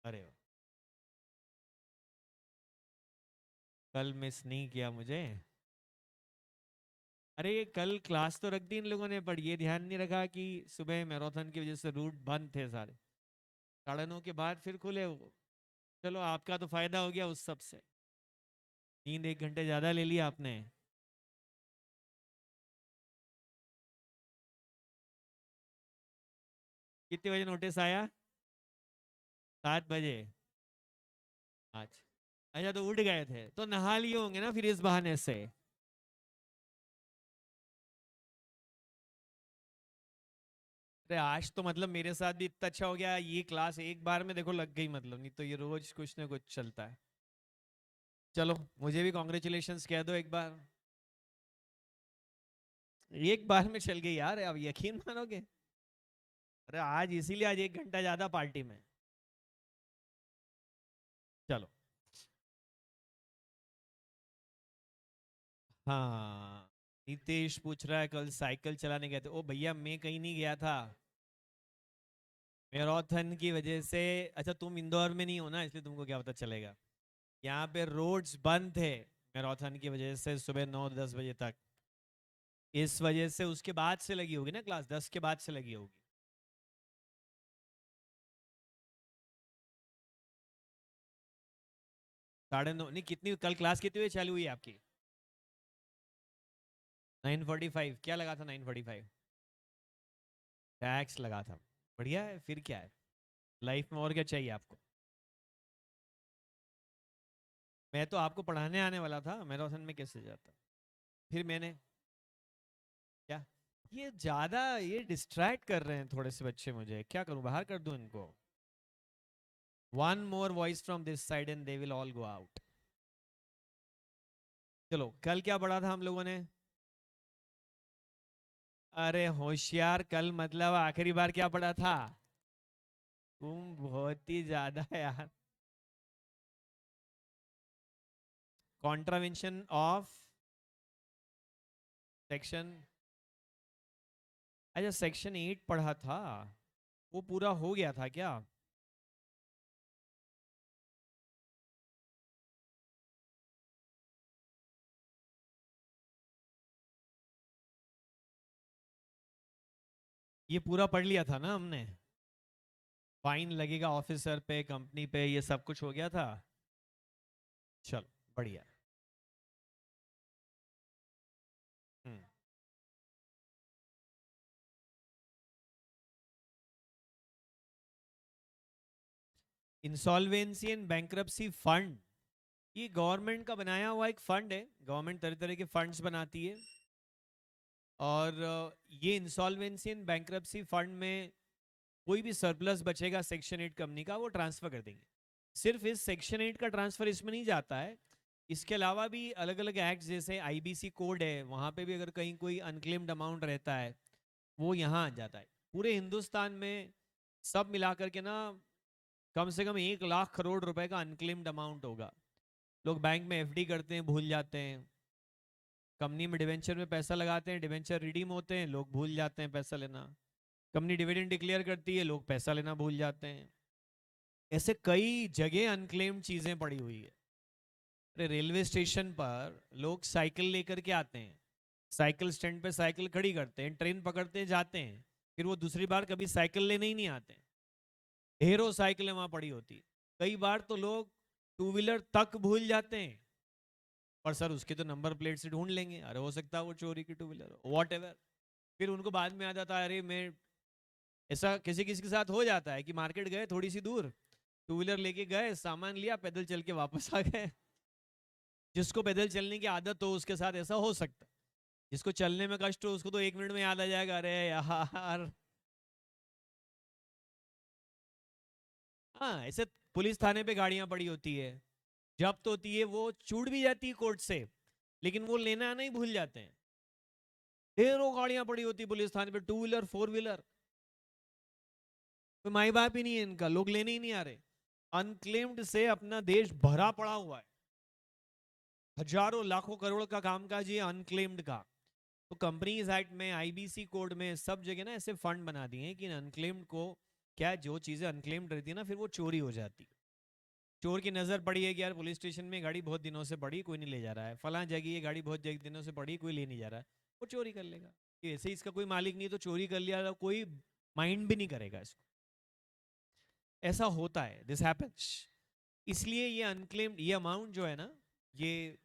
अरे वाह, कल मिस नहीं किया मुझे। अरे ये कल क्लास तो रख दी इन लोगों ने, पर ये ध्यान नहीं रखा कि सुबह मैराथन की वजह से रूट बंद थे सारे। 9:30 के बाद फिर खुले वो। चलो आपका तो फायदा हो गया उस सब से। नींद 1 घंटे ज्यादा ले लिया आपने। कितने बजे नोटिस आया? 7 बजे। अच्छा। अच्छा तो उठ गए थे तो नहा लिए होंगे ना फिर इस बहाने से। अरे आज तो मतलब मेरे साथ भी इतना अच्छा हो गया, ये क्लास एक बार में देखो लग गई, मतलब नहीं तो ये रोज कुछ ना कुछ चलता है। चलो मुझे भी कॉन्ग्रेचुलेशंस कह दो एक बार। एक बार में चल गई यार, अब यकीन मानोगे। अरे आज इसीलिए आज 1 घंटा ज्यादा पार्टी में। चलो। हाँ। नितेश पूछ रहा है कल साइकिल चलाने गए थे। ओ भैया मैं कहीं नहीं गया था। मैराथन की वजह से। अच्छा तुम इंदौर में नहीं हो ना, इसलिए तुमको क्या पता चलेगा। यहाँ पे रोड्स बंद थे मैराथन की वजह से सुबह 9-10 बजे तक। इस वजह से उसके बाद से लगी होगी ना क्लास, 10 के बाद से लगी होगी। 9:30 नहीं, कितनी कल क्लास कितनी बजे चालू हुई आपकी? 9:45। क्या लगा था 9:45? टैक्स लगा था। बढ़िया है, फिर क्या है। लाइफ में और क्या चाहिए आपको। मैं तो आपको पढ़ाने आने वाला था, मैराथन में कैसे जाता। फिर मैंने क्या, ये ज्यादा ये डिस्ट्रैक्ट कर रहे हैं थोड़े से बच्चे, मुझे क्या करूं, बाहर कर दूं इनको। One more voice from this side and they will all go out. चलो कल क्या पढ़ा था हम लोगों ने? अरे होशियार, कल मतलब आखिरी बार क्या पढ़ा था? तुम बहुत ही ज्यादा यार। Contravention of section. अच्छा सेक्शन 8 पढ़ा था। वो पूरा हो गया था क्या? ये पूरा पढ़ लिया था ना हमने? फाइन लगेगा ऑफिसर पे, कंपनी पे, ये सब कुछ हो गया था। चलो बढ़िया। हम्म। इंसॉल्वेंसी एंड बैंक्रप्सी फंड, ये गवर्नमेंट का बनाया हुआ एक फंड है। गवर्नमेंट तरह तरह के फंड्स बनाती है। और ये इंसॉल्वेंसी एंड बैंक्रप्सी फंड में कोई भी सरप्लस बचेगा सेक्शन 8 कंपनी का, वो ट्रांसफर कर देंगे। सिर्फ इस सेक्शन 8 का ट्रांसफर इसमें नहीं जाता है। इसके अलावा भी अलग अलग एक्ट, जैसे आईबीसी कोड है, वहां पे भी अगर कहीं कोई अनक्लेम्ड अमाउंट रहता है वो यहाँ आ जाता है। पूरे हिंदुस्तान में सब मिलाकर के ना कम से कम 1 लाख करोड़ रुपए का अनक्लेम्ड अमाउंट होगा। लोग बैंक में एफडी करते हैं, भूल जाते हैं। कंपनी में डिवेंचर में पैसा लगाते हैं, डिवेंचर रिडीम होते हैं, लोग भूल जाते हैं पैसा लेना। कंपनी डिविडेंड डिक्लेयर करती है, लोग पैसा लेना भूल जाते हैं। ऐसे कई जगह अनक्लेम्ड चीजें पड़ी हुई है। अरे रेलवे स्टेशन पर लोग साइकिल लेकर के आते हैं, साइकिल स्टैंड पे साइकिल खड़ी करते हैं, ट्रेन पकड़ते हैं, जाते हैं, फिर वो दूसरी बार कभी साइकिल लेने ही नहीं आते। ढेरों साइकिलें वहां पड़ी होती है। कई बार तो लोग टू व्हीलर तक भूल जाते हैं। और सर उसके तो नंबर प्लेट से ढूंढ लेंगे, अरे हो सकता है वो चोरी की टू व्हीलर, वॉट एवर। फिर उनको बाद में आ जाता है, अरे मैं, ऐसा किसी किसी के साथ हो जाता है कि मार्केट गए थोड़ी सी दूर, टू व्हीलर लेके गए, सामान लिया, पैदल चल के वापस आ गए। जिसको पैदल चलने की आदत हो उसके साथ ऐसा हो सकता है। जिसको चलने में कष्ट हो उसको तो 1 मिनट में याद आ जाएगा, अरे यार। हाँ ऐसे पुलिस थाने पे गाड़ियां पड़ी होती है, जब्त होती है, वो छूट भी जाती है कोर्ट से, लेकिन वो लेना नहीं भूल जाते हैं। ढेरों गाड़ियां पड़ी होती है पुलिस थाने पे, टू व्हीलर फोर व्हीलर। कोई माई बाप ही नहीं है इनका, लोग लेने ही नहीं आ रहे। अनक्लेम्ड से अपना देश भरा पड़ा हुआ है। हजारों लाखों करोड़ का कामकाज ये अनक्लेम्ड का। तो कंपनीज एक्ट में, आईबीसी कोड में, सब जगह ना ऐसे फंड बना दिए हैं कि अनक्लेम्ड को, क्या जो चीजें अनक्लेम्ड रहती है ना फिर वो चोरी हो जाती है। चोर की नजर पड़ी है कि यार पुलिस स्टेशन में गाड़ी बहुत दिनों से पड़ी, कोई नहीं ले जा रहा है, फलां जगह ये गाड़ी बहुत दिनों से पड़ी, कोई ले नहीं जा रहा है, वो चोरी कर लेगा। कि ऐसे ही इसका कोई मालिक नहीं तो चोरी कर लिया, तो कोई माइंड भी नहीं करेगा इसको। ऐसा होता है, दिस हैपेंस। इसलिए ये अनक्लेम्ड ये अमाउंट जो है ना, ये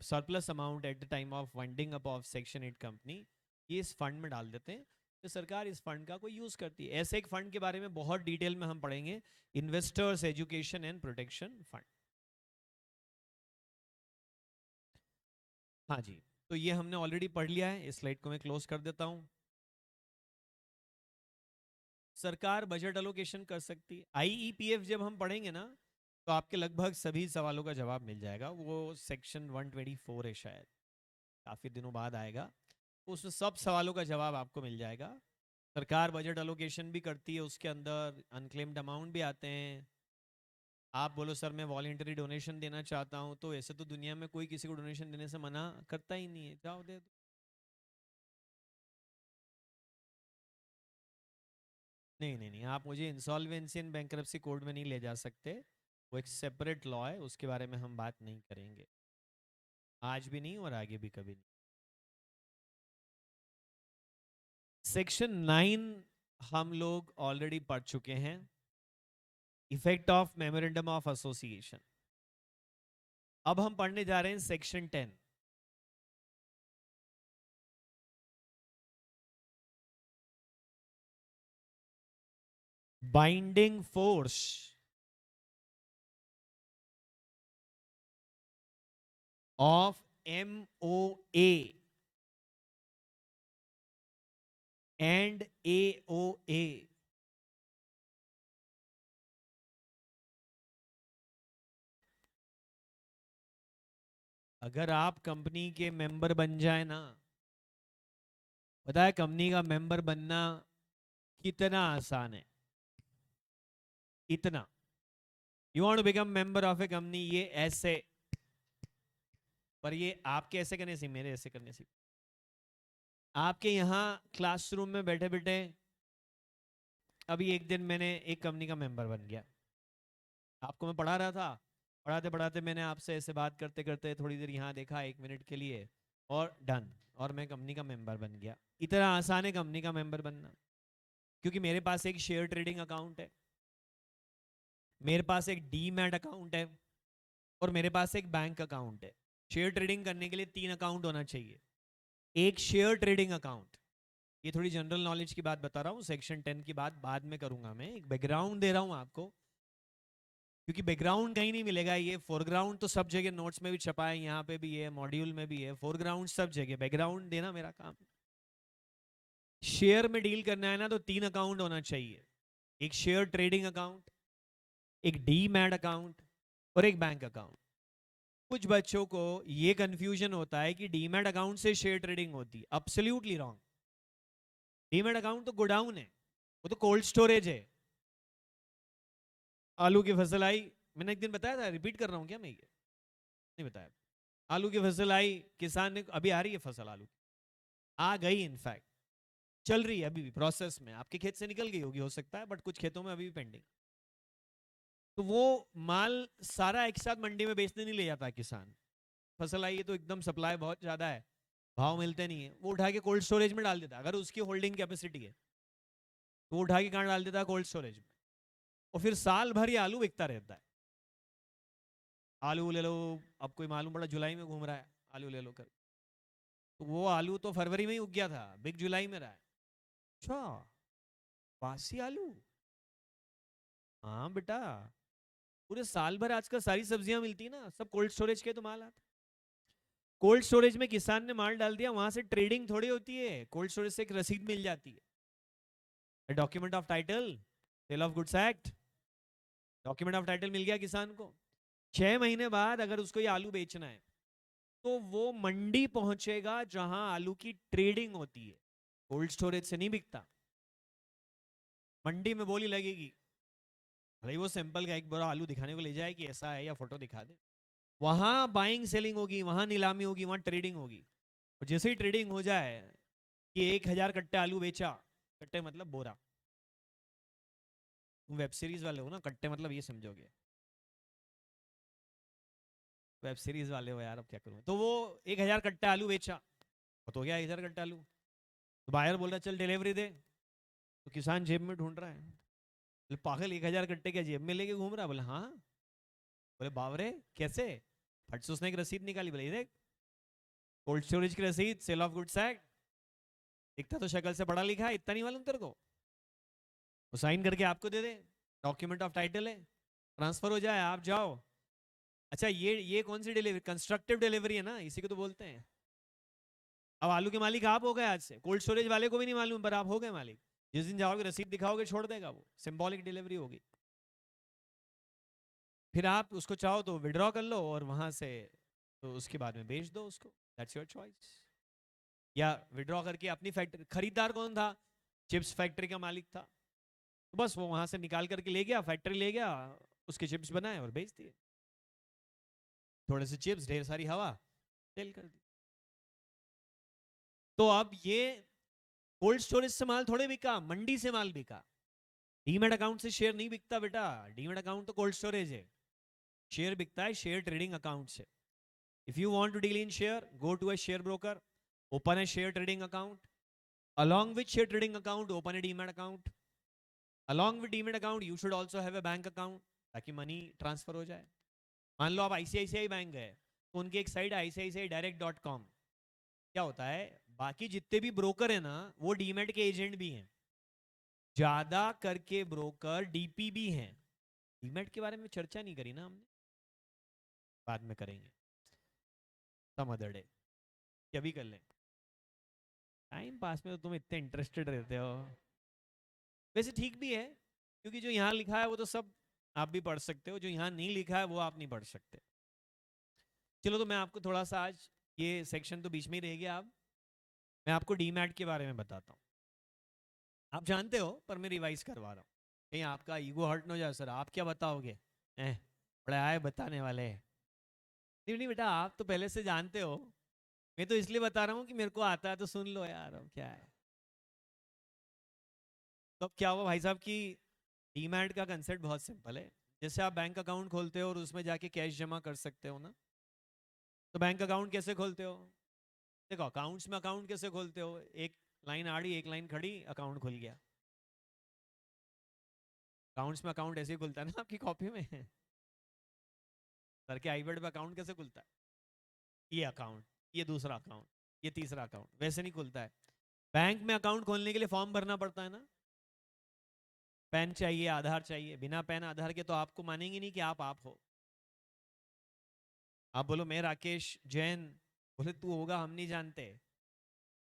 surplus amount at the time of winding up of section 8 company, ये इस फंड में डाल देते हैं। तो सरकार इस फंड का कोई यूज करती है। ऐसे एक फंड के बारे में बहुत डिटेल में हम पढ़ेंगे, investors education and protection fund. हाँ जी, तो ये हमने ऑलरेडी पढ़ लिया है, इस स्लाइड को मैं क्लोज कर देता हूं। सरकार बजट अलोकेशन कर सकती है। आईईपीएफ जब हम पढ़ेंगे ना, तो आपके लगभग सभी सवालों का जवाब मिल जाएगा। वो सेक्शन 124 है शायद, काफी दिनों बाद आएगा, उसमें सब सवालों का जवाब आपको मिल जाएगा। सरकार बजट अलोकेशन भी करती है, उसके अंदर अनक्लेम्ड अमाउंट भी आते हैं। आप बोलो सर मैं वॉलेंटरी डोनेशन देना चाहता हूं, तो ऐसे तो दुनिया में कोई किसी को डोनेशन देने से मना करता ही नहीं है, जाओ दे दो। नहीं नहीं नहीं, आप मुझे इंसॉल्वेंसी एंड बैंक्रप्सी कोड में नहीं ले जा सकते, वो एक सेपरेट लॉ है, उसके बारे में हम बात नहीं करेंगे, आज भी नहीं और आगे भी कभी नहीं। सेक्शन 9 हम लोग ऑलरेडी पढ़ चुके हैं, effect of memorandum of association. अब हम पढ़ने जा रहे हैं section 10। Binding force of MOA and AOA। अगर आप कंपनी के मेंबर बन जाए ना, पता है कंपनी का मेंबर बनना कितना आसान है, इतना। You want to become member of a company, ये ऐसे, पर ये आपके ऐसे करने से, मेरे ऐसे करने से। आपके यहाँ क्लासरूम में बैठे बैठे, अभी एक दिन मैंने एक कंपनी का मेंबर बन गया, आपको मैं पढ़ा रहा था, पढ़ाते पढ़ाते मैंने आपसे ऐसे बात करते करते थोड़ी देर यहाँ देखा, 1 मिनट के लिए, और डन, और मैं कंपनी का मेंबर बन गया। इतना आसान है कंपनी का मेंबर बनना, क्योंकि मेरे पास एक शेयर ट्रेडिंग अकाउंट है, मेरे पास एक डीमैट अकाउंट है, और मेरे पास एक बैंक अकाउंट है। शेयर ट्रेडिंग करने के लिए 3 अकाउंट होना चाहिए। एक शेयर ट्रेडिंग अकाउंट, ये थोड़ी जनरल नॉलेज की बात बता रहा हूँ, सेक्शन 10 की बात बाद में करूंगा, मैं एक बैकग्राउंड दे रहा हूँ आपको, क्योंकि बैकग्राउंड कहीं नहीं मिलेगा। ये फोरग्राउंड तो सब जगह नोट्स में भी छपा है, यहाँ पे भी है, मॉड्यूल में भी है, फोरग्राउंड सब जगह, बैकग्राउंड देना मेरा काम। शेयर में डील करना है ना, तो 3 अकाउंट होना चाहिए, एक शेयर ट्रेडिंग अकाउंट, एक डीमैट अकाउंट, और एक बैंक अकाउंट। कुछ बच्चों को ये कंफ्यूजन होता है कि डीमैट अकाउंट से शेयर ट्रेडिंग होती है, एब्सोल्युटली रॉन्ग। डीमैट अकाउंट तो गोडाउन है, वो तो कोल्ड स्टोरेज है। आलू की फसल आई, मैंने एक दिन बताया था, रिपीट कर रहा हूं क्या मैं, ये नहीं बताया। आलू की फसल आई, किसान ने, अभी आ रही है फसल आलू, आ गई इनफैक्ट, चल रही है अभी भी प्रोसेस में, आपके खेत से निकल गई होगी हो सकता है, बट कुछ खेतों में अभी भी पेंडिंग। तो वो माल सारा एक साथ मंडी में बेचने नहीं ले जाता है किसान। फसल आई है तो एकदम सप्लाई बहुत ज्यादा है, भाव मिलते नहीं है, वो उठा के कोल्ड स्टोरेज में डाल देता है, अगर उसकी होल्डिंग कैपेसिटी है तो वो उठा के कहाँ डाल देता है, कोल्ड स्टोरेज में, और फिर साल भर ये आलू बिकता रहता है। आलू ले लो, अब कोई मालूम पड़ा जुलाई में घूम रहा है, आलू ले लो कर, तो वो आलू तो फरवरी में ही उग गया था, बिग जुलाई में रहा है। अच्छा, बासी आलू, हाँ बेटा, पूरे साल भर आजकल सारी सब्जियां मिलती है ना, सब कोल्ड स्टोरेज के तो माल आते। कोल्ड स्टोरेज में किसान ने माल डाल दिया, वहां से ट्रेडिंग थोड़ी होती है, कोल्ड स्टोरेज से एक रसीद मिल जाती है, document of title, sale of goods act, document of title मिल गया किसान को। 6 महीने बाद अगर उसको ये आलू बेचना है, तो वो मंडी पहुंचेगा जहां आलू की ट्रेडिंग होती है, कोल्ड स्टोरेज से नहीं बिकता। मंडी में बोली लगेगी, भाई वो सैंपल का एक बोरा आलू दिखाने को ले जाए कि ऐसा है, या फोटो दिखा दे, वहां बाइंग सेलिंग होगी, वहां नीलामी होगी, वहां ट्रेडिंग होगी। और जैसे ही ट्रेडिंग हो जाए कि 1,000 कट्टे आलू बेचा, कट्टे मतलब बोरा, तुम वेब सीरीज वाले हो ना, कट्टे मतलब ये समझोगे, वेब सीरीज वाले हो यार, अब क्या करूँ। तो वो 1000 कट्टे आलू बेचा, तो हो गया 1000 कट्टे आलू। तो बायर बोल रहा चल डिलीवरी दे, तो किसान जेब में ढूंढ रहा है, बोले पागल 1000 कट्टे क्या जेब में लेके घूम रहा है? बोले हाँ। बोले बावरे कैसे? फट से उसने एक रसीद निकाली, बोले देख कोल्ड स्टोरेज की रसीद, सेल ऑफ गुड्स एक्ट, दिखता तो शक्ल से पढ़ा लिखा है, इतना नहीं मालूम तेरे को? वो साइन करके आपको दे दे, डॉक्यूमेंट ऑफ टाइटल है, ट्रांसफर हो जाए, आप जाओ। अच्छा ये कौन सी डिलीवरी? कंस्ट्रक्टिव डिलीवरी है ना, इसी को तो बोलते हैं। अब आलू के मालिक आप हो गए आज से, कोल्ड स्टोरेज वाले को भी नहीं मालूम पर आप हो गए मालिक। जिस दिन जाओगे रसीद दिखाओगे छोड़ देगा वो, सिंबॉलिक डिलीवरी होगी। फिर आप उसको चाहो तो विड्रॉ कर लो और वहां से तो उसके बाद में बेच दो उसको, दैट्स योर चॉइस। या विड्रॉ करके अपनी फैक्ट्री, खरीदार कौन था? चिप्स फैक्ट्री का मालिक था, तो बस वो वहां से निकाल करके ले गया, फैक्ट्री ले गया, उसके चिप्स बनाए और बेच दिए। थोड़े से चिप्स, ढेर सारी हवा, सेल कर दी। तो अब ये कोल्ड स्टोरेज से माल थोड़े बिका, मंडी से माल बिका। डीमेट अकाउंट से शेयर नहीं बिकता बेटा, डीमेट अकाउंट तो कोल्ड स्टोरेज है। शेयर बिकता है शेयर ट्रेडिंग अकाउंट से। If you want to deal in share, go to a share broker, open a share trading account, along with share trading account open a demat account, along with demat account you should also have a bank account ताकि money transfer हो जाए। मान लो आप ICICI bank गए, तो उनकी एक site ICICIdirect.com, क्या होता है बाकी जितने भी ब्रोकर है ना वो डीमेट के एजेंट भी हैं, ज्यादा करके ब्रोकर डीपी भी हैं। डीमेट के बारे में चर्चा नहीं करी ना हमने, बाद में करेंगे सम अदर डे, अभी कर लें। टाइम पास में तो तुम इतने इंटरेस्टेड रहते हो, वैसे ठीक भी है, क्योंकि जो यहाँ लिखा है वो तो सब आप भी पढ़ सकते हो, जो यहाँ नहीं लिखा है वो आप नहीं पढ़ सकते। चलो तो मैं आपको थोड़ा सा आज, ये सेक्शन तो बीच में ही रह गया, अब मैं आपको डीमैट के बारे में बताता हूँ। आप जानते हो पर मैं रिवाइज करवा रहा हूँ, कहीं आपका ईगो हर्ट न हो जाए, सर आप क्या बताओगे, बड़े आए बताने वाले। नहीं नहीं बेटा, आप तो पहले से जानते हो, मैं तो इसलिए बता रहा हूँ कि मेरे को आता है तो सुन लो यार, अब क्या है। तो अब क्या हुआ भाई साहब की, डीमैट का कंसेप्ट बहुत सिंपल है। जैसे आप बैंक अकाउंट खोलते हो और उसमें जाके कैश जमा कर सकते हो ना, तो बैंक अकाउंट कैसे खोलते हो? देखो अकाउंट्स में अकाउंट कैसे खोलते हो, एक लाइन आड़ी एक लाइन खड़ी, अकाउंट खुल गया। अकाउंट्स में अकाउंट ऐसे ही खुलता है ना आपकी कॉपी में सर के आईबैड पे अकाउंट कैसे खुलता है? ये अकाउंट, ये दूसरा अकाउंट, ये तीसरा अकाउंट, वैसे नहीं खुलता है। बैंक में अकाउंट खोलने के लिए फॉर्म भरना पड़ता है ना, पैन चाहिए, आधार चाहिए, बिना पैन आधार के तो आपको मानेंगे नहीं कि आप हो। आप बोलो मैं राकेश जैन, बोले तू होगा हम नहीं जानते,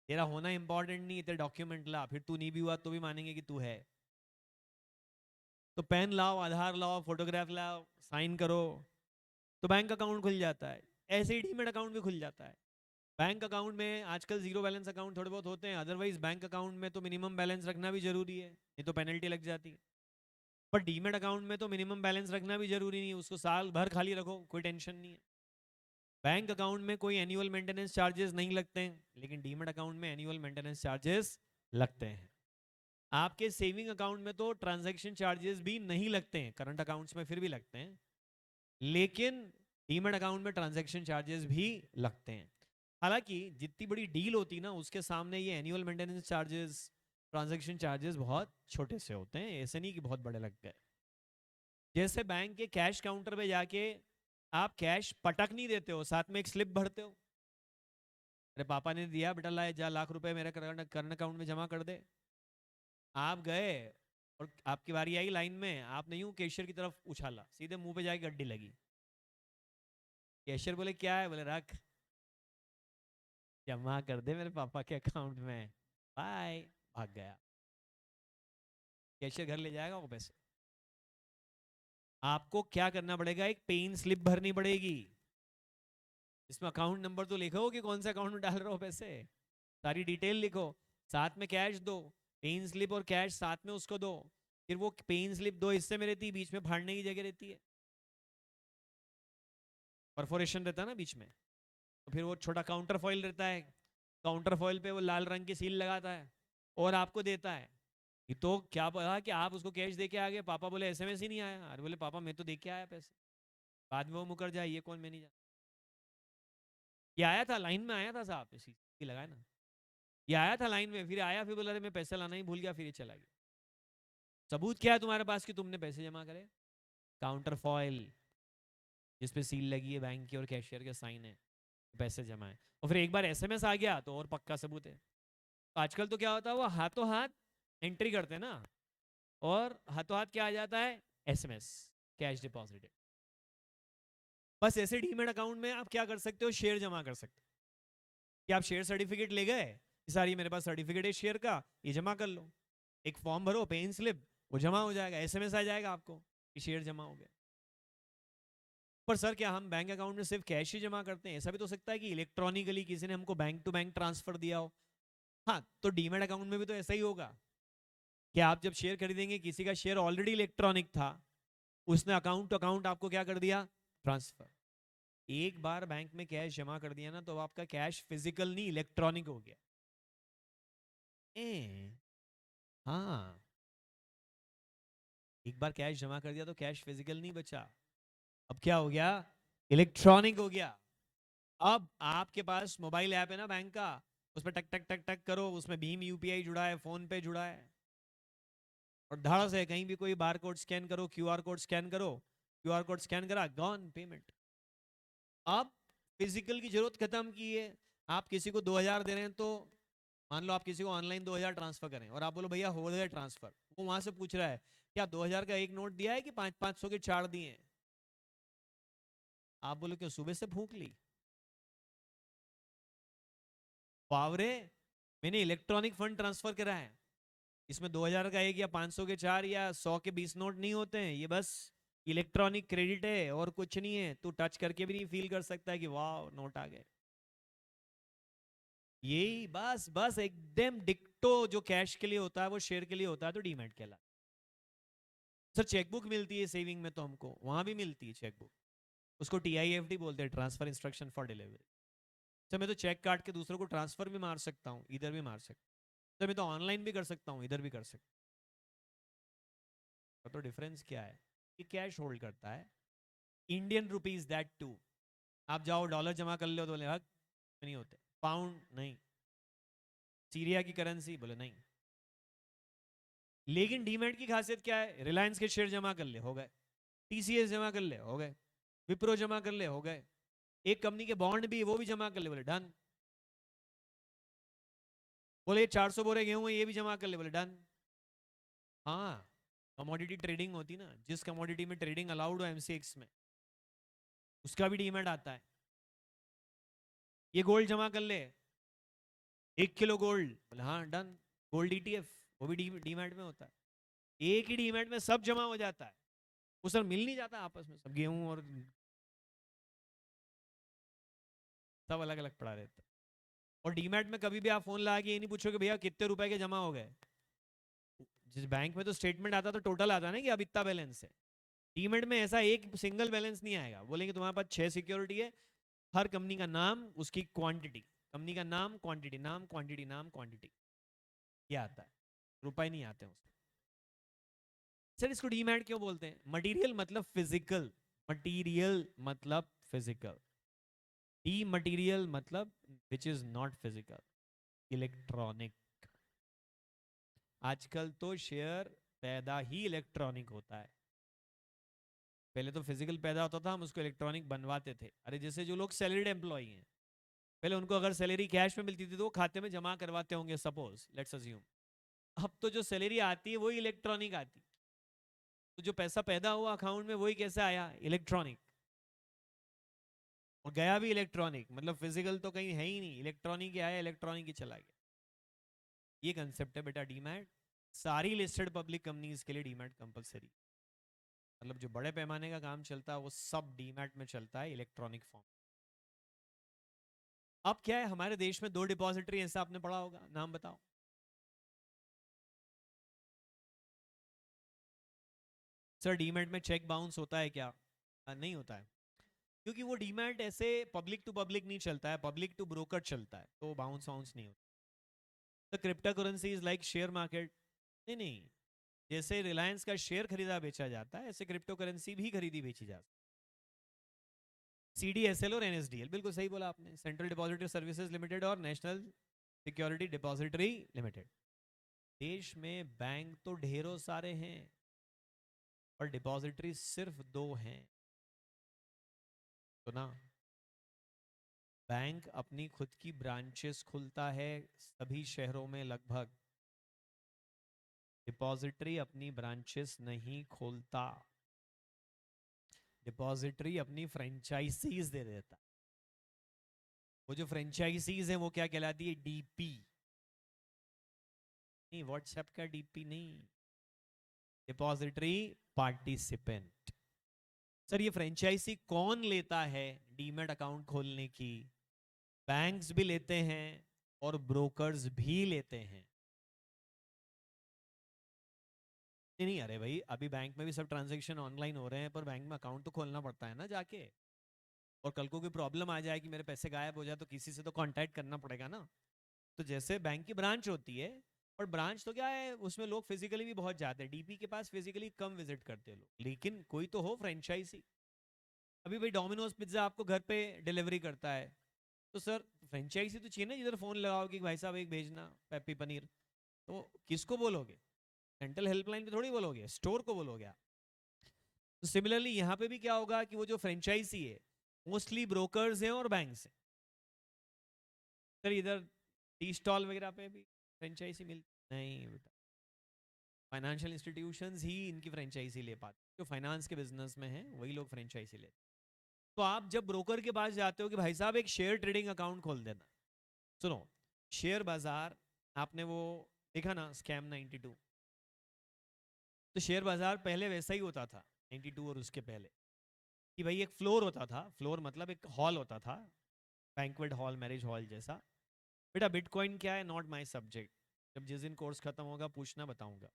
तेरा होना इंपॉर्टेंट नहीं, तेरे डॉक्यूमेंट ला, फिर तू नहीं भी हुआ तो भी मानेंगे कि तू है। तो पैन लाओ, आधार लाओ, फोटोग्राफ लाओ, साइन करो, तो बैंक अकाउंट खुल जाता है। ऐसे ही डीमेट अकाउंट भी खुल जाता है। बैंक अकाउंट में आजकल जीरो बैलेंस अकाउंट थोड़े बहुत होते हैं, अदरवाइज बैंक अकाउंट में तो मिनिमम बैलेंस रखना भी जरूरी है, नहीं तो पेनल्टी लग जाती है। पर डीमेट अकाउंट में तो मिनिमम बैलेंस रखना भी जरूरी नहीं है, उसको साल भर खाली रखो, कोई टेंशन नहीं है। बैंक अकाउंट में कोई एनुअल मेंटेनेंस चार्जेस नहीं लगते हैं, लेकिन डीमेट अकाउंट में एनुअल मेंटेनेंस चार्जेस लगते हैं। आपके सेविंग अकाउंट में तो ट्रांजैक्शन चार्जेस भी नहीं लगते हैं, करंट अकाउंट्स में फिर भी लगते हैं, लेकिन डीमेट अकाउंट में ट्रांजैक्शन चार्जेस भी लगते हैं। हालांकि जितनी बड़ी डील होती ना उसके सामने ये annual maintenance charges, transaction charges बहुत छोटे से होते हैं, ऐसे नहीं कि बहुत बड़े लग गए। जैसे बैंक के कैश काउंटर पे जाके आप कैश पटक नहीं देते हो, साथ में एक स्लिप भरते हो, अरे पापा ने दिया बेटा लाए जा लाख रुपए मेरे करंट अकाउंट में जमा कर दे। आप गए और आपकी बारी आई लाइन में, आप नहीं हूं कैशियर की तरफ उछाला, सीधे मुंह पे जाके गड्डी लगी। कैशियर बोले क्या है, बोले रख, जमा कर दे मेरे पापा के अकाउंट में, बाय, भाग गया। कैशियर घर ले जाएगा वो पैसे। आपको क्या करना पड़ेगा, एक पेन स्लिप भरनी पड़ेगी, इसमें अकाउंट नंबर तो लिखो कि कौन से अकाउंट में डाल रहे हो पैसे, सारी डिटेल लिखो, साथ में कैश दो, पेन स्लिप और कैश साथ में उसको दो। फिर वो पेन स्लिप दो हिस्से में रहती है, बीच में फाड़ने की जगह रहती है, परफोरेशन रहता है ना बीच में, तो फिर वो छोटा काउंटर फॉइल रहता है, काउंटर फॉइल पे वो लाल रंग की सील लगाता है और आपको देता है। ये तो क्या पता कि आप उसको कैश दे के आ गए, पापा बोले एसएमएस ही नहीं आया, अरे बोले पापा मैं तो दे के आया पैसे, बाद में वो मुकर जाए ये कौन, मैं नहीं जानता। ये आया था लाइन में, आया था साहब, इसी लगाया ना, ये आया था लाइन में, फिर आया, फिर बोला अरे मैं पैसे लाना ही भूल गया, फिर ये चला गया। सबूत क्या है तुम्हारे पास कि तुमने पैसे जमा करे? काउंटर फॉइल जिसपे सील लगी है बैंक की और कैशियर के साइन है, पैसे जमा है। और फिर एक बार एसएमएस आ गया तो और पक्का सबूत है। तो आजकल तो क्या होता है, वो हाथों हाथ एंट्री करते हैं ना, और हाथों हाथ क्या आ जाता है, एसएमएस, कैश डिपॉजिटेड। बस ऐसे डीमैट अकाउंट में आप क्या कर सकते हो, शेयर जमा कर सकते हो। कि आप शेयर सर्टिफिकेट ले गए, सारी मेरे पास सर्टिफिकेट है शेयर का, ये जमा कर लो, एक फॉर्म भरो, पे इन स्लिप, वो जमा हो जाएगा, एसएमएस आ जाएगा आपको कि शेयर जमा हो गया। पर सर क्या हम बैंक अकाउंट में सिर्फ कैश ही जमा करते हैं? ऐसा भी तो हो सकता है कि इलेक्ट्रॉनिकली किसी ने हमको बैंक टू बैंक ट्रांसफर दिया हो। हाँ, तो डीमैट अकाउंट में भी तो ऐसा ही होगा कि आप जब शेयर खरीदेंगे, किसी का शेयर ऑलरेडी इलेक्ट्रॉनिक था, उसने अकाउंट टू अकाउंट आपको क्या कर दिया, ट्रांसफर। एक बार बैंक में कैश जमा कर दिया ना, तो आपका कैश फिजिकल नहीं इलेक्ट्रॉनिक हो गया। हाँ, एक बार कैश जमा कर दिया तो कैश फिजिकल नहीं बचा, अब क्या हो गया, इलेक्ट्रॉनिक हो गया। अब आपके पास मोबाइल ऐप है ना बैंक का, उस पर टक टक टक टक करो, उसमें भीम यूपीआई जुड़ा है, फोन पे जुड़ा है, और धड़ से कहीं भी कोई बार कोड स्कैन करो, क्यूआर कोड स्कैन करो, क्यूआर कोड स्कैन करा, गॉन पेमेंट। अब फिजिकल की जरूरत खत्म की है। आप किसी को 2000 दे रहे हैं, तो मान लो आप किसी को ऑनलाइन 2000 ट्रांसफर करें, और आप बोलो भैया हो गया ट्रांसफर, वो वहां से पूछ रहा है क्या 2000 का एक नोट दिया है कि 500 के 4 दिए हैं? आप बोलो क्यों, सुबह से भूख ली? पावरे, मैंने इलेक्ट्रॉनिक फंड ट्रांसफर करा है, इसमें 2000 का एक या 500 के 4 या 100 के 20 नोट नहीं होते हैं, ये बस इलेक्ट्रॉनिक क्रेडिट है और कुछ नहीं है। तू टच करके भी नहीं फील कर सकता है कि वाह नोट आ गए। यही बस बस एकदम डिक्टो जो कैश के लिए होता है वो शेयर के लिए होता है, तो डीमैट कहलाता है। सर चेकबुक मिलती है सेविंग में, तो हमको वहां भी मिलती है चेकबुक, उसको टीआईएफडी बोलते हैं, transfer instruction for delivery. Sir मैं तो चेक काट के दूसरों को ट्रांसफर भी मार सकता हूँ, इधर भी मार सकता हूँ। सर मैं तो ऑनलाइन भी कर सकता हूँ, इधर भी कर सकता हूँ। तो डिफरेंस क्या है, कि कैश होल्ड करता है, इंडियन रुपीज दैट टू। आप जाओ डॉलर जमा कर लो तो बोले हक नहीं होते, पाउंड नहीं, सीरिया की करेंसी बोले नहीं। लेकिन डीमैट की खासियत क्या है, रिलायंस के शेयर जमा कर ले हो गए, टीसीएस जमा कर ले हो गए, विप्रो जमा कर ले हो गए, एक कंपनी के बॉन्ड भी वो भी जमा कर ले, बोले डन। बोले 400 बोरे गेहूं है, ये भी जमा कर ले, बोले डन। हाँ, कमोडिटी ट्रेडिंग होती ना, जिस कमोडिटी में ट्रेडिंग अलाउड हो एमसीएक्स में, उसका भी डीमैट आता है। ये गोल्ड जमा कर ले, 1 किलो गोल्ड, बोले हाँ डन। गोल्ड ईटीएफ, वो भी डीमैट में होता है। एक ही डीमैट में सब जमा हो जाता है, वो सर मिल नहीं जाता आपस में, सब गेहूं और सब अलग अलग पड़ा रहता है। और डीमैट में कभी भी आप फोन लगा के ये नहीं पूछोगे भैया कितने रुपए के जमा हो गए। जिस बैंक में तो स्टेटमेंट आता तो टोटल आता ना कि अब इतना बैलेंस है, डीमैट में ऐसा एक सिंगल बैलेंस नहीं आएगा। बोलेंगे तुम्हारे पास 6 सिक्योरिटी है, हर कंपनी का नाम, उसकी क्वांटिटी, कंपनी का नाम, क्वांटिटी, नाम, क्वांटिटी, नाम, क्वांटिटी, ये आता है, रुपए नहीं आते हैं उसमें। सर इसको डीमैट क्यों बोलते हैं? मटेरियल मतलब फिजिकल, मटेरियल मतलब फिजिकल, डी मटेरियल मतलब which is not physical, electronic. आजकल तो शेयर पैदा ही इलेक्ट्रॉनिक होता है, पहले तो फिजिकल पैदा होता था, हम उसको इलेक्ट्रॉनिक बनवाते थे। अरे जैसे जो लोग सैलरीड एम्प्लॉई हैं, पहले उनको अगर सैलरी कैश में मिलती थी तो वो खाते में जमा करवाते होंगे, सपोज लेट्स अज्यूम। अब तो जो सैलरी आती है वही इलेक्ट्रॉनिक आती, तो जो पैसा पैदा हुआ अकाउंट में वही कैसे आया, इलेक्ट्रॉनिक, और गया भी इलेक्ट्रॉनिक, मतलब फिजिकल तो कहीं है ही नहीं, इलेक्ट्रॉनिक ही आया, इलेक्ट्रॉनिक ही चला गया। ये कंसेप्ट है बेटा डीमैट। सारी लिस्टेड पब्लिक कंपनीज के लिए डीमैट कंपलसरी, मतलब जो बड़े पैमाने का काम चलता है वो सब डीमैट में चलता है, इलेक्ट्रॉनिक फॉर्म। अब क्या है, हमारे देश में 2 डिपॉजिटरी ऐसा आपने पढ़ा होगा, नाम बताओ। सर डीमैट में चेक बाउंस होता है क्या? नहीं होता है, क्योंकि वो डीमैट ऐसे पब्लिक टू पब्लिक नहीं चलता है, पब्लिक टू ब्रोकर चलता है, तो बाउंस वाउंस नहीं होता। तो crypto currency is like share market, नहीं नहीं, जैसे रिलायंस का शेयर खरीदा बेचा जाता है, ऐसे क्रिप्टो करेंसी भी खरीदी बेची जाती है। CDSL और NSDL, बिल्कुल सही बोला आपने, सेंट्रल डिपॉजिटरी सर्विसेज लिमिटेड और नेशनल सिक्योरिटी डिपॉजिटरी लिमिटेड। देश में बैंक तो ढेरों सारे हैं और डिपॉजिटरी सिर्फ 2 हैं। तो ना, बैंक अपनी खुद की ब्रांचेस खुलता है सभी शहरों में लगभग, डिपॉजिटरी अपनी ब्रांचेस नहीं खोलता, डिपॉजिटरी अपनी फ्रेंचाइजीज दे देता। वो जो फ्रेंचाइजीज है वो क्या कहलाती है? डीपी। नहीं, व्हाट्सएप का डीपी नहीं, डिपॉजिटरी पार्टिसिपेंट। सर ये फ्रेंचाइजी कौन लेता है डीमैट अकाउंट खोलने की? बैंक्स भी लेते हैं और ब्रोकर्स भी लेते हैं। नहीं, अरे भाई अभी बैंक में भी सब ट्रांजैक्शन ऑनलाइन हो रहे हैं, पर बैंक में अकाउंट तो खोलना पड़ता है ना जाके। और कल को कोई प्रॉब्लम आ जाए कि मेरे पैसे गायब हो जाए तो किसी से तो कांटेक्ट करना पड़ेगा ना। तो जैसे बैंक की ब्रांच होती है, और ब्रांच तो क्या है, उसमें लोग फिजिकली भी बहुत जाते हैं, डीपी के पास फिजिकली कम विजिट करते हैं लोग, लेकिन कोई तो हो फ्रेंचाइजी। अभी भाई डोमिनोज पिज्जा आपको घर पे डिलीवरी करता है, तो सर फ्रेंचाइजी तो चाहिए ना, जिधर फोन लगाओ कि भाई साहब एक भेजना पेप्पी पनीर, तो किसको बोलोगे? सेंट्रल हेल्पलाइन पे थोड़ी बोलोगे, स्टोर को बोलोगे आप। तो सिमिलरली यहाँ पे भी क्या होगा कि वो जो फ्रेंचाइजी है मोस्टली ब्रोकर्स हैं और बैंक्स हैं। सर इधर टी स्टॉल वगैरह पे भी फ्रेंचाइजी मिलती नहीं बेटा, फाइनेंशियल इंस्टीट्यूशंस ही इनकी फ्रेंचाइजी ले पाते, जो फाइनेंस के बिजनेस में हैं वही लोग फ्रेंचाइजी लेते। तो आप जब ब्रोकर के पास जाते हो कि भाई साहब एक शेयर ट्रेडिंग अकाउंट खोल देना, सुनो, शेयर बाजार आपने वो देखा ना स्कैम 92, तो शेयर बाजार पहले वैसा ही होता था 92 और उसके पहले, कि भाई एक फ्लोर होता था, फ्लोर मतलब एक हॉल होता था, बैंक्वेट हॉल, मैरिज हॉल जैसा। बेटा बिटकॉइन क्या है, नॉट माय सब्जेक्ट, जब जिस दिन कोर्स खत्म होगा पूछना, बताऊंगा।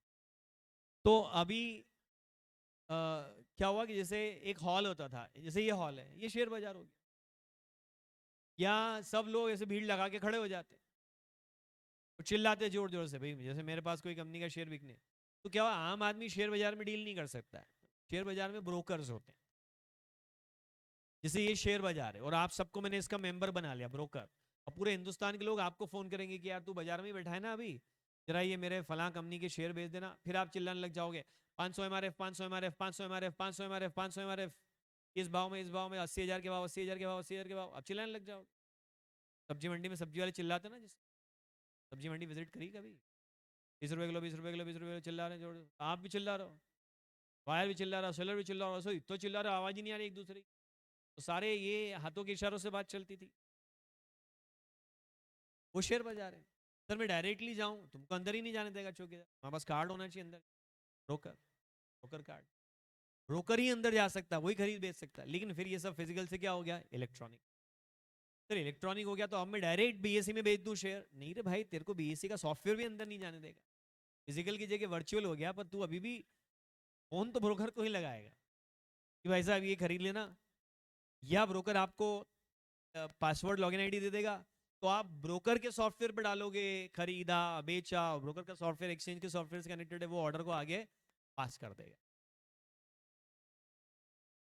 तो अभी क्या हुआ कि जैसे एक हॉल होता था, जैसे ये हॉल है, ये शेयर बाजार हो गया, या सब लोग ऐसे भीड़ लगा के खड़े हो जाते, तो चिल्लाते जोर जोर से, भाई जैसे मेरे पास कोई कंपनी का शेयर बिकने, तो क्या हुआ, आम आदमी शेयर बाजार में डील नहीं कर सकता है, शेयर बाजार में ब्रोकर्स होते हैं। जैसे ये शेयर बाजार है और आप सबको मैंने इसका मेंबर बना लिया, ब्रोकर, और पूरे हिंदुस्तान के लोग आपको फोन करेंगे कि यार तू बाजार में ही बैठा है ना अभी, जरा ये मेरे फलां कंपनी के शेयर बेच देना, फिर आप चिल्लाने लग जाओगे 500 MRF, 500 MRF, 500 MRF, 500 MRF, 500 MRF, इस भाव में, इस भाव में, 80,000 के भाव, 80,000 के भाव, 80,000 के भाव, आप चिल्लाने लग जाओगे। सब्जी मंडी में सब्जी वाले चिल्लाते ना, जिस सब्जी मंडी विजिट करी कभी, 20 रुपए किलो, 20 रुपए किलो, 20 रुपए किलो चिल्ला रहे हैं, जोड़ आप भी चिल्ला रहे हो, वायर भी चिल्ला रहा, सेलर भी चिल्ला रहा, तो चिल्ला रहा, आवाज ही नहीं आ रही एक दूसरे की। तो सारे ये हाथों के इशारों से बात चलती थी। वो शेयर बाजार है। सर मैं डायरेक्टली जाऊं, तुमको अंदर ही नहीं जाने देगा चौकीदार, हमारे पास कार्ड होना चाहिए अंदर, ब्रोकर, ब्रोकर कार्ड, ब्रोकर ही अंदर जा सकता है, वही खरीद बेच सकता है। लेकिन फिर ये सब फिजिकल से क्या हो गया, इलेक्ट्रॉनिक। सर इलेक्ट्रॉनिक हो गया तो अब मैं डायरेक्ट बीएससी में बेच दूं शेयर, नहीं रे भाई, तेरे को बीएससी का सॉफ्टवेयर भी अंदर नहीं जाने देगा, फिजिकल की जगह वर्चुअल हो गया, पर तू अभी भी फोन तो ब्रोकर को ही लगाएगा कि भाई साहब ये खरीद लेना, या ब्रोकर आपको पासवर्ड लॉगिन आईडी दे देगा, तो आप ब्रोकर के सॉफ्टवेयर पे डालोगे खरीदा बेचा, ब्रोकर का सॉफ्टवेयर एक्सचेंज के सॉफ्टवेयर से कनेक्टेड है, वो ऑर्डर को आगे पास कर देगा।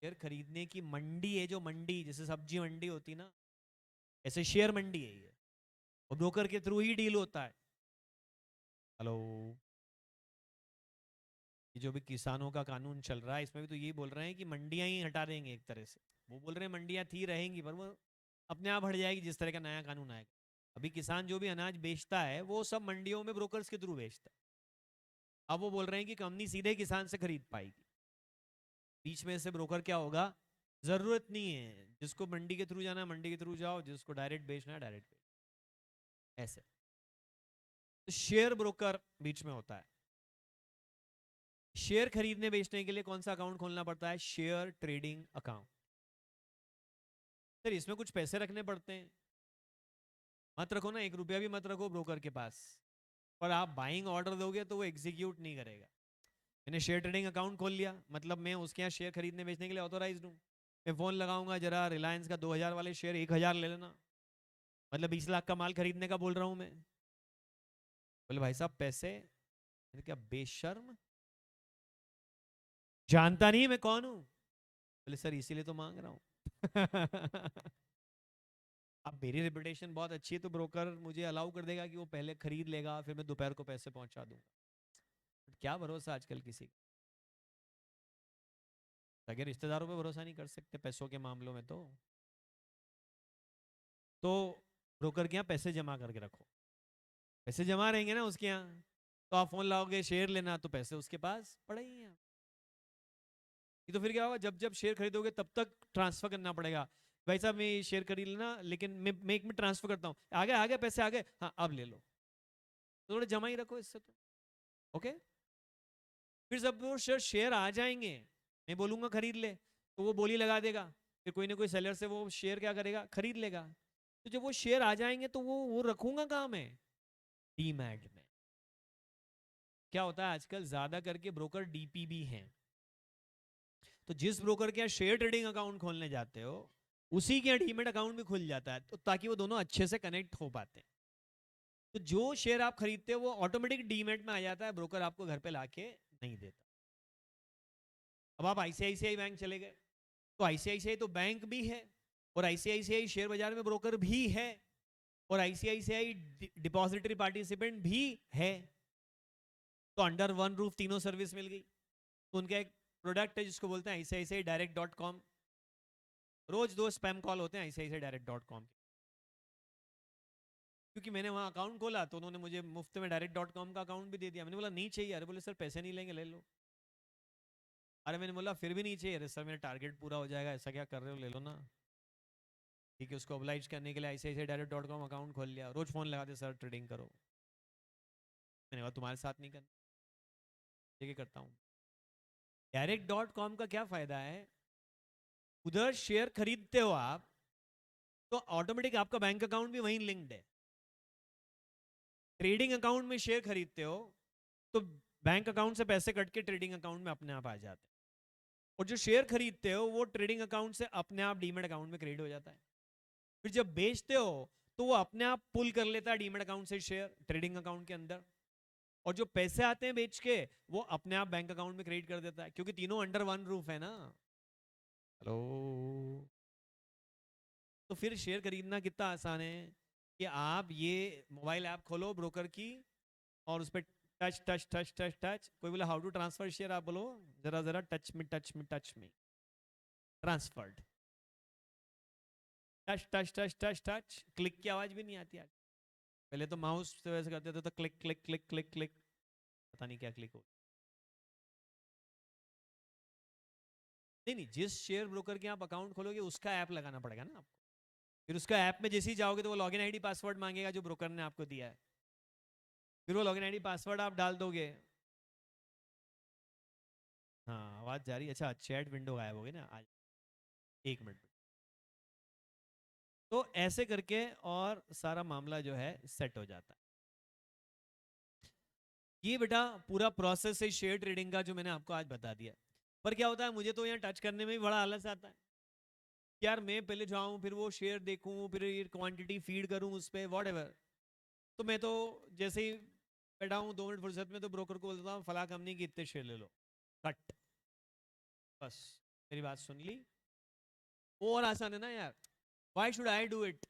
शेयर खरीदने की मंडी है, जो मंडी जैसे सब्जी मंडी होती ना, ऐसे शेयर मंडी है ये, और ब्रोकर के थ्रू ही डील होता है। हेलो, ये जो भी किसानों का कानून चल रहा है इसमें भी तो यही बोल रहे हैं कि मंडियां ही हटा देंगे एक तरह से, वो बोल रहे हैं मंडियां थी रहेंगी, पर वो अपने आप हट जाएगी जिस तरह का नया कानून आएगा। अभी किसान जो भी अनाज बेचता है वो सब मंडियों में ब्रोकर्स के थ्रू बेचता है, अब वो बोल रहे हैं कि कंपनी सीधे किसान से खरीद पाएगी, बीच में से ब्रोकर क्या होगा, जरूरत नहीं है, जिसको मंडी के थ्रू जाना है मंडी के थ्रू जाओ, जिसको डायरेक्ट बेचना है डायरेक्ट बेच, ऐसे। तो शेयर ब्रोकर बीच में होता है। शेयर खरीदने बेचने के लिए कौन सा अकाउंट खोलना पड़ता है, शेयर ट्रेडिंग अकाउंट। सर इसमें कुछ पैसे रखने पड़ते हैं, मत रखो ना, 1 रुपया भी मत रखो ब्रोकर के पास, पर आप बाइंग ऑर्डर दोगे तो वो एग्जीक्यूट नहीं करेगा। मैंने शेयर ट्रेडिंग अकाउंट खोल लिया, मतलब मैं उसके यहाँ शेयर खरीदने बेचने के लिए ऑथोराइज हूँ। मैं फोन लगाऊंगा, जरा रिलायंस का 2000 वाले शेयर 1000 ले लेना, मतलब 20 लाख का माल खरीदने का बोल रहा हूँ मैं। बोले भाई साहब पैसे, मैंने क्या बेशर्म, जानता नहीं मैं कौन हूँ? बोले सर इसीलिए तो मांग रहा हूँ। अब मेरी रेपुटेशन बहुत अच्छी है तो ब्रोकर मुझे अलाउ कर देगा कि वो पहले खरीद लेगा, फिर मैं दोपहर को पैसे पहुंचा दूंगा। क्या भरोसा आजकल किसी का। अगर रिश्तेदारों पे भरोसा नहीं कर सकते पैसों के मामलों में, तो ब्रोकर के यहाँ पैसे जमा करके रखो। पैसे जमा रहेंगे ना उसके यहाँ, तो आप फोन लाओगे शेयर लेना तो पैसे उसके पास पड़े ही हैं। ये तो फिर क्या होगा, जब जब शेयर खरीदोगे तब तक ट्रांसफर करना पड़ेगा। भाई साहब मैं ये शेयर खरीद लेना, लेकिन मैं एक में ट्रांसफर करता हूँ, आ गए पैसे आ गए, हाँ अब ले लो। तो थोड़े जमा ही रखो इससे तो। ओके, फिर जब वो शेयर आ जाएंगे, मैं बोलूंगा खरीद ले, तो वो बोली लगा देगा, फिर कोई ना कोई सेलर से वो शेयर क्या करेगा, खरीद लेगा। तो जब वो शेयर आ जाएंगे तो वो रखूंगा कहाँ मैं, डीमैट में। क्या होता है आजकल ज्यादा करके ब्रोकर डीपीबी हैं, तो जिस ब्रोकर के यहाँ शेयर ट्रेडिंग अकाउंट खोलने जाते हो उसी के यहाँ डीमैट अकाउंट भी खुल जाता है, तो ताकि वो दोनों अच्छे से कनेक्ट हो पाते हैं। तो जो शेयर आप खरीदते हो वो ऑटोमेटिक डीमैट में आ जाता है, ब्रोकर आपको घर पे लाके नहीं देता। अब आप आईसीआईसीआई बैंक चले गए, तो आईसीआईसीआई तो बैंक भी है, और आईसीआईसीआई शेयर बाजार में ब्रोकर भी है, और आईसीआईसीआई डिपॉजिटरी पार्टिसिपेंट भी है। तो अंडर वन रूफ तीनों सर्विस मिल गई। तो उनका एक प्रोडक्ट है जिसको बोलते हैं आईसीआईसीआई डायरेक्ट.com। रोज 2 स्पैम कॉल होते हैं आईसीआईसीआई डायरेक्ट.com के, क्योंकि मैंने वहां अकाउंट खोला तो उन्होंने मुझे मुफ्त में डायरेक्ट.com का अकाउंट भी दे दिया। मैंने बोला नहीं चाहिए। अरे बोले सर पैसे नहीं लेंगे, ले लो। अरे मैंने बोला फिर भी नहीं चाहिए। अरे सर मेरा टारगेट पूरा हो जाएगा, ऐसा क्या कर रहे हो, ले लो ना। ठीक है, उसको ऑब्लाइज करने के लिए आईसीआईसीआई डायरेक्ट.com अकाउंट खोल लिया। रोज फोन लगाते सर ट्रेडिंग करो। मैंने कहा तुम्हारे साथ नहीं करना, ठीक है करता हूँ। डायरेक्ट.com का क्या फायदा है, उधर शेयर खरीदते हो आप तो ऑटोमेटिक आपका बैंक अकाउंट भी वहीं लिंक्ड है। ट्रेडिंग अकाउंट में शेयर खरीदते हो तो बैंक अकाउंट से पैसे कट के ट्रेडिंग अकाउंट में अपने आप आ जाते हैं, और जो शेयर खरीदते हो वो ट्रेडिंग अकाउंट से अपने आप डीमेट अकाउंट में क्रेडिट हो जाता है। फिर जब बेचते हो तो वो अपने आप पुल कर लेता है डीमेट अकाउंट से शेयर ट्रेडिंग अकाउंट के अंदर, और जो पैसे आते हैं बेच के वो अपने आप बैंक अकाउंट में क्रेडिट कर देता है, क्योंकि तीनों अंडर वन रूफ है ना। हेलो। तो फिर शेयर खरीदना कितना आसान है कि आप ये मोबाइल ऐप खोलो ब्रोकर की, और उस पर touch touch touch touch touch, कोई बोला हाउ टू ट्रांसफर शेयर, आप बोलो जरा जरा टच में टच में टच में, transferred. Touch touch touch touch touch, click की आवाज भी नहीं आती आज। पहले तो माउस से वैसे करते थे तो click click click click click, पता नहीं क्या क्लिक हो। नहीं नहीं, जिस शेयर ब्रोकर के आप अकाउंट खोलोगे उसका ऐप लगाना पड़ेगा ना आपको। फिर उसका ऐप में जैसे ही जाओगे तो वो लॉगिन आईडी पासवर्ड मांगेगा जो ब्रोकर ने आपको दिया है। फिर वो लॉगिन आईडी पासवर्ड आप डाल दोगे। हाँ आवाज जा रही है, अच्छा चैट विंडो गायब हो गई ना आज, 1 मिनट। तो ऐसे करके और सारा मामला जो है सेट हो जाता है। ये बेटा पूरा प्रोसेस है शेयर ट्रेडिंग का जो मैंने आपको आज बता दिया। पर क्या होता है, मुझे तो यहाँ टच करने में भी बड़ा आलस आता है। यार मैं पहले जाऊं फिर वो शेयर देखूं फिर ये क्वांटिटी फीड करूं उस पर वॉट एवर। तो मैं तो जैसे ही बैठा हूँ 2 मिनट फुर्सत में तो ब्रोकर को बोलता हूँ फला कंपनी की इतने शेयर ले लो, कट, बस मेरी बात सुन ली। वो और आसान है ना यार, why should I do it,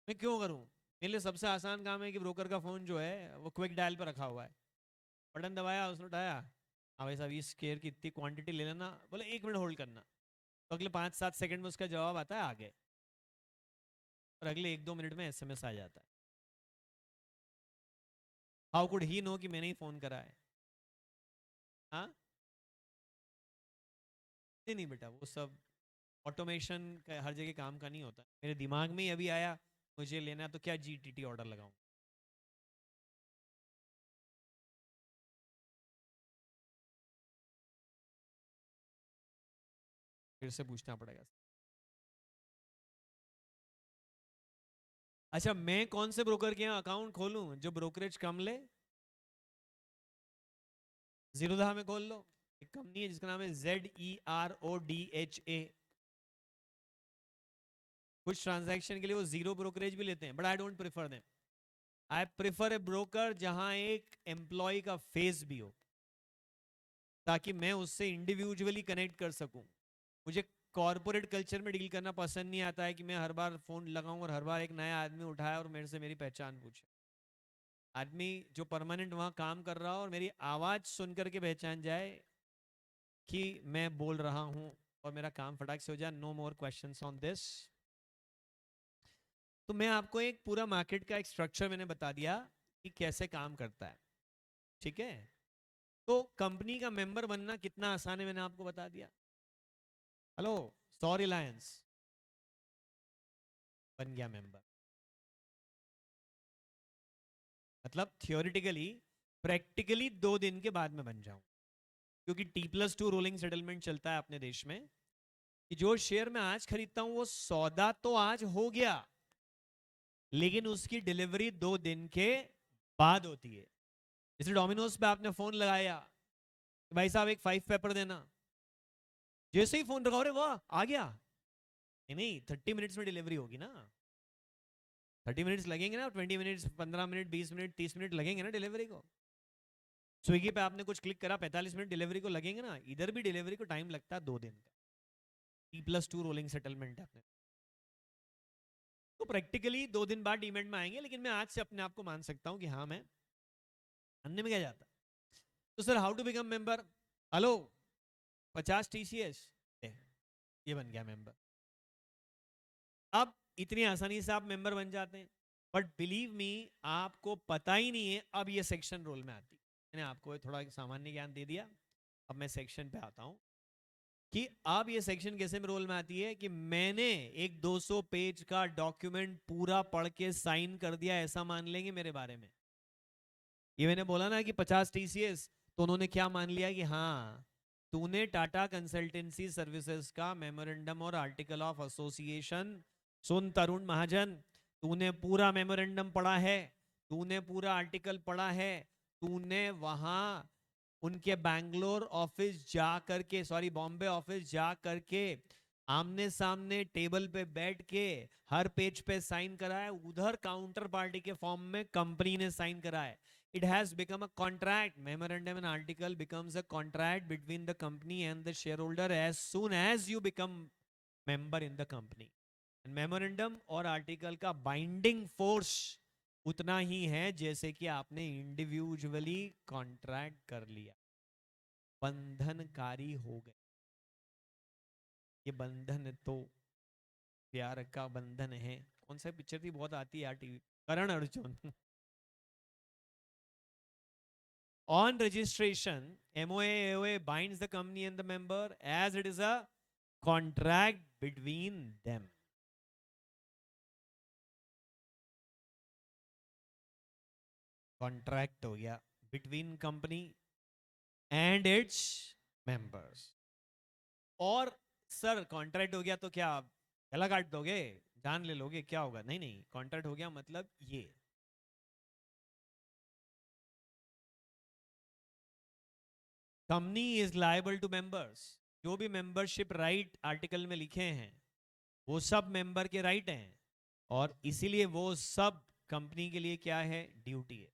मैं क्यों करूं। मेरे लिए सबसे आसान काम है कि ब्रोकर का फोन जो है वो क्विक डायल पर रखा हुआ है, बटन दबाया उसने उठाया, हाँ भाई साहब इस शेयर की इतनी क्वांटिटी ले लेना, बोले 1 मिनट होल्ड करना, तो अगले 5-7 सेकंड में उसका जवाब आता है आगे, और अगले 1-2 मिनट में एसएमएस आ जाता है। हाउ कुड ही नो कि मैंने ही फोन करा है। हाँ नहीं नहीं बेटा, वो सब ऑटोमेशन का हर जगह काम का नहीं होता। मेरे दिमाग में ही अभी आया मुझे लेना है तो क्या जीटीटी ऑर्डर लगाऊं, फिर से पूछना पड़ेगा। अच्छा मैं कौन से ब्रोकर के यहाँ अकाउंट खोलूं जो ब्रोकरेज कम ले, जीरोधा में खोल लो। एक कंपनी है जिसका नाम है ZERODHA। कुछ ट्रांजैक्शन के लिए वो जीरो ब्रोकरेज भी लेते हैं, but I don't prefer them. I prefer A broker जहां एक एम्प्लॉय का फेस भी हो, ताकि मैं उससे इंडिविजुअली कनेक्ट कर सकूं। मुझे कॉर्पोरेट कल्चर में डील करना पसंद नहीं आता है कि मैं हर बार फोन लगाऊं और हर बार एक नया आदमी उठाए और मेरे से मेरी पहचान पूछे। आदमी जो परमानेंट वहां काम कर रहा हो और मेरी आवाज सुन करके पहचान जाए कि मैं बोल रहा हूं और मेरा काम फटाक से हो जाए। No more questions on this. तो मैं आपको एक पूरा मार्केट का एक स्ट्रक्चर मैंने बता दिया कि कैसे काम करता है। ठीक है, तो कंपनी का मेंबर बनना कितना आसान है मैंने आपको बता दिया। हेलो, सौ रिलायंस बन गया मेंबर। मतलब थियोरिटिकली, प्रैक्टिकली 2 दिन के बाद में बन जाऊं, क्योंकि T+2 रोलिंग सेटलमेंट चलता है अपने देश में कि जो शेयर मैं आज खरीदता हूं वो सौदा तो आज हो गया, लेकिन उसकी डिलीवरी 2 दिन के बाद होती है। जैसे डोमिनोज पे आपने फोन लगाया, भाई साहब एक 5 पेपर देना, जैसे ही फोन रखा, अरे वाह आ गया। नहीं, 30 मिनट्स में डिलीवरी होगी ना। 30 मिनट्स लगेंगे ना, 20 मिनट्स, 15 मिनट, 20 मिनट, 30 मिनट लगेंगे ना डिलीवरी को। स्विगी पे आपने कुछ क्लिक करा, 45 मिनट डिलीवरी को लगेंगे ना। इधर भी डिलीवरी को टाइम लगता है 2 दिन का। T+2 रोलिंग सेटलमेंट है अपने। तो प्रैक्टिकली 2 दिन बाद डीमेट में आएंगे, लेकिन मैं आज से अपने आप को मान सकता हूं कि हाँ मैं अन्य में क्या जाता। तो sir how to become member? Hello, 50 TCS, ये बन गया मेंबर। अब इतनी आसानी से आप मेंबर बन जाते हैं, बट बिलीव मी आपको पता ही नहीं है अब ये सेक्शन रोल में आती। मैंने आपको थोड़ा सामान्य ज्ञान दे दिया, अब मैं सेक्शन पे आता हूं कि अब ये सेक्शन कैसे में रोल में आती है। कि मैंने एक 200 पेज का डॉक्यूमेंट पूरा पढ़ के साइन कर दिया, ऐसा मान लेंगे मेरे बारे में। ये मैंने बोला ना कि 50 TCS, तो उन्होंने क्या मान लिया कि हाँ तूने टाटा कंसल्टेंसी सर्विसेज का मेमोरेंडम और आर्टिकल ऑफ एसोसिएशन, सुन तरुण महाजन, तूने पूरा मेमोरेंडम पढ़ा है, तूने पूरा आर्टिकल पढ़ा है, तूने वहां उनके बैंगलोर ऑफिस जा करके, सॉरी बॉम्बे ऑफिस जा करके आमने सामने टेबल पे बैठ के हर पेज पे साइन करा है, उधर काउंटर पार्टी के फॉर्म में कंपनी ने साइन करा है। It has become a contract. Memorandum and article becomes a contract between the company and the shareholder as soon as you become member in the company. And memorandum और article का binding force उतना ही है जैसे कि आपने individually contract कर लिया, बंधनकारी हो गए। ये बंधन तो प्यार का बंधन है। कौन सा पिक्चर थी, बहुत आती है यार TV, Karan Arjun. On registration, MOA binds the company and the member as it is a contract between them. Contract हो गया between company and its members. और सर कॉन्ट्रैक्ट हो गया तो क्या गला काट दोगे, जान ले लोगे, क्या होगा? नहीं नहीं, कॉन्ट्रैक्ट हो गया मतलब ये company is liable to members. जो भी मेंबरशिप राइट आर्टिकल में लिखे हैं वो सब मेंबर के राइट हैं, और इसीलिए वो सब कंपनी के लिए क्या है, ड्यूटी है।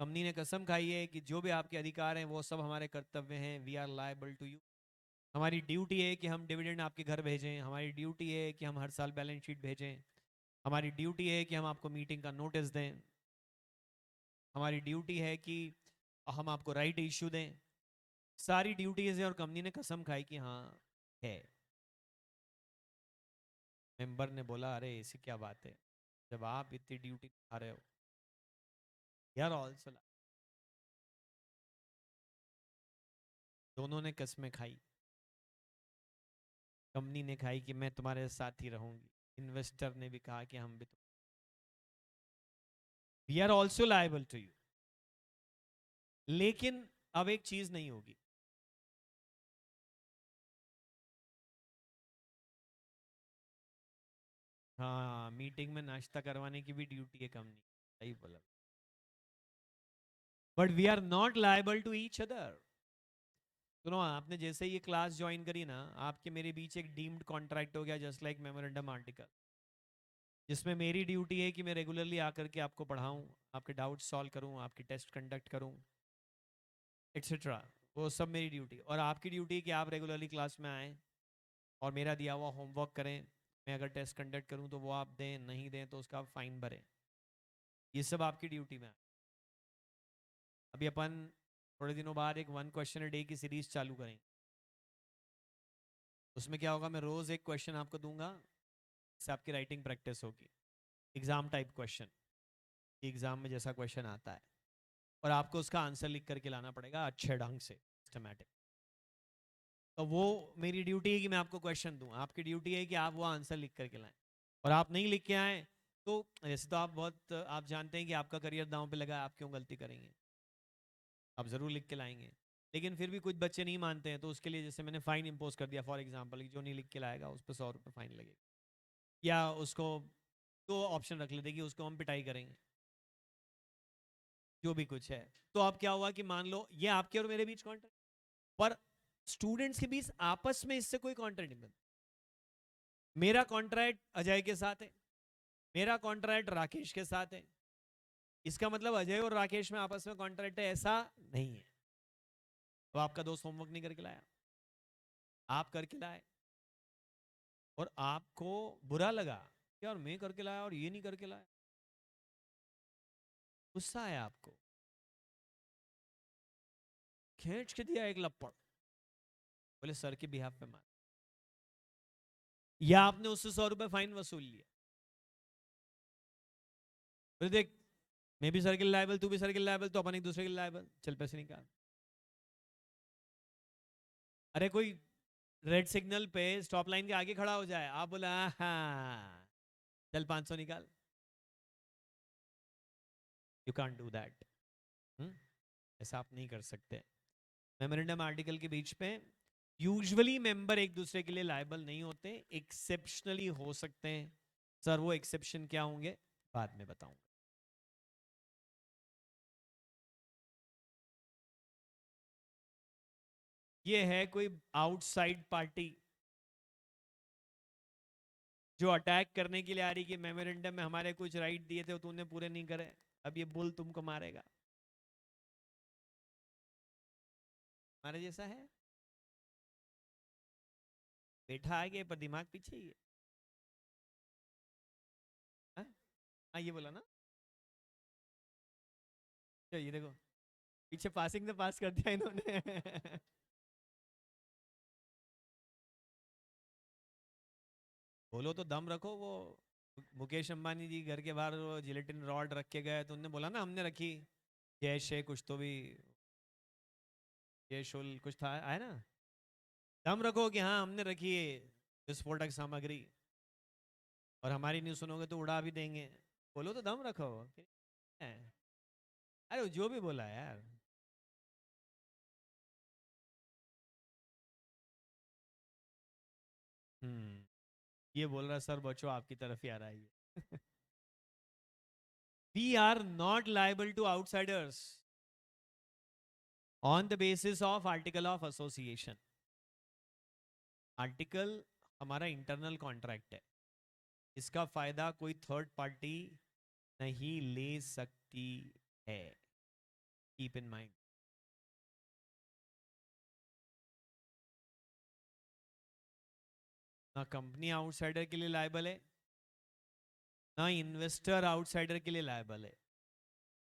कंपनी ने कसम खाई है कि जो भी आपके अधिकार हैं वो सब हमारे कर्तव्य हैं। We are liable to you. हमारी ड्यूटी है कि हम डिविडेंड आपके घर भेजें, हमारी ड्यूटी है कि हम हर साल बैलेंस शीट भेजें, हमारी ड्यूटी है कि हम आपको मीटिंग का नोटिस दें, हमारी ड्यूटी है कि हम आपको राइट इश्यू दें। सारी ड्यूटीज है और कंपनी ने कसम खाई कि हाँ है। मेंबर ने बोला अरे ऐसी क्या बात है, जब आप इतनी ड्यूटी आ रहे हो, यार ऑल्सो। दोनों ने कसमें खाई। कंपनी ने खाई कि मैं तुम्हारे साथ ही रहूंगी, इन्वेस्टर ने भी कहा कि हम भी तो, we are also liable to you. लेकिन अब एक चीज नहीं होगी, हाँ मीटिंग में नाश्ता करवाने की भी ड्यूटी है कंपनी, सही बोला। But we are not liable to each other. सुनो, आपने जैसे ये क्लास ज्वाइन करी ना, आपके मेरे बीच एक डीम्ड कॉन्ट्रैक्ट हो गया, जस्ट लाइक मेमोरेंडम आर्टिकल, जिसमें मेरी ड्यूटी है कि मैं रेगुलरली आकर के आपको पढ़ाऊं, आपके डाउट सॉल्व करूं, आपकी टेस्ट कंडक्ट करूं, एक्सेट्रा। वो सब मेरी ड्यूटी, और आपकी ड्यूटी है कि आप रेगुलरली क्लास में आए, और मेरा दिया हुआ होमवर्क करें, मैं अगर टेस्ट कंडक्ट करूं तो वो आप दें, नहीं दें तो उसका फाइन भरें। ये सब आपकी ड्यूटी में है। अभी अपन थोड़े दिनों बाद एक 1 क्वेश्चन अ डे की सीरीज चालू करेंगे। उसमें क्या होगा, मैं रोज एक क्वेश्चन आपको दूंगा, इससे आपकी राइटिंग प्रैक्टिस होगी। एग्जाम टाइप क्वेश्चन, एग्जाम में जैसा क्वेश्चन आता है, और आपको उसका आंसर लिख करके लाना पड़ेगा अच्छे ढंग से, सिस्टमैटिक। तो वो मेरी ड्यूटी है कि मैं आपको क्वेश्चन दूं, आपकी ड्यूटी है कि आप वो आंसर लिख करके लाएं। और आप नहीं लिख के आए तो जैसे तो आप जानते हैं कि आपका करियर दांव पे लगा है, आप क्यों गलती करेंगे, आप ज़रूर लिख के लाएंगे। लेकिन फिर भी कुछ बच्चे नहीं मानते हैं, तो उसके लिए जैसे मैंने फ़ाइन इम्पोज कर दिया, फॉर एग्जांपल जो नहीं लिख के लाएगा उस पर 100 रुपये फ़ाइन लगेगा, या उसको तो ऑप्शन रख लेते कि उसको हम पिटाई करेंगे, जो भी कुछ है। तो अब क्या हुआ कि मान लो ये आपके और मेरे बीच कॉन्ट्रैक्ट, पर स्टूडेंट्स के बीच आपस में इससे कोई कॉन्ट्रैक्ट नहीं बनता। मेरा कॉन्ट्रैक्ट अजय के साथ है, मेरा कॉन्ट्रैक्ट राकेश के साथ है, इसका मतलब अजय और राकेश में आपस में कॉन्ट्रैक्ट है ऐसा नहीं है। तो आपका दोस्त होमवर्क नहीं करके लाया, आप करके लाए, और आपको बुरा लगा कि यार मैं करके लाया और ये नहीं करके लाया, गुस्सा है आपको, खींच के दिया एक लपड़, बोले सर के बिहाफ पे मार, या आपने उससे 100 रुपये फाइन वसूल लिया, बोले देख मैं भी सर के लायबल, तू भी सर के लायबल, तो अपन एक दूसरे के लायबल, चल पैसे निकाल। अरे कोई रेड सिग्नल पे स्टॉप लाइन के आगे खड़ा हो जाए, आप बोला हाँ चल 500 निकाल, यू कांट डू दैट। ऐसा आप नहीं कर सकते। मेमोरेंडम आर्टिकल के बीच पे यूजुअली मेंबर एक दूसरे के लिए लायबल नहीं होते, एक्सेप्शनली हो सकते हैं। सर वो एक्सेप्शन क्या होंगे बाद में बताऊंगा। ये है कोई आउटसाइड पार्टी जो अटैक करने के लिए आ रही कि मेमोरेंडम में हमारे कुछ राइट दिए थे तूने पूरे नहीं करे, अब ये बुल तुमको मारेगा। हमारे जैसा है, बैठा आगे पर दिमाग पीछे ही है। हाँ ये बोला ना, तो ये देखो पीछे पासिंग से पास कर दिया इन्होंने। बोलो तो दम रखो। वो मुकेश अंबानी जी घर के बाहर वो जिलेटिन रॉड रख के गए, तो उनने बोला ना हमने रखी, जय शे कुछ तो भी, जय शोल कुछ था है ना, दम रखो कि हाँ हमने रखी है विस्फोटक सामग्री, और हमारी न्यूज सुनोगे तो उड़ा भी देंगे। बोलो तो दम रखो। अरे जो भी बोला यार। ये बोल रहा सर बच्चों आपकी तरफ ही आ रहा है ये। We are not liable to outsiders on the basis of article of association. Article हमारा इंटरनल कॉन्ट्रैक्ट है, इसका फायदा कोई थर्ड पार्टी नहीं ले सकती है, कीप इन माइंड। ना कंपनी आउटसाइडर के लिए लायबल है, ना इन्वेस्टर आउटसाइडर के लिए लायबल है।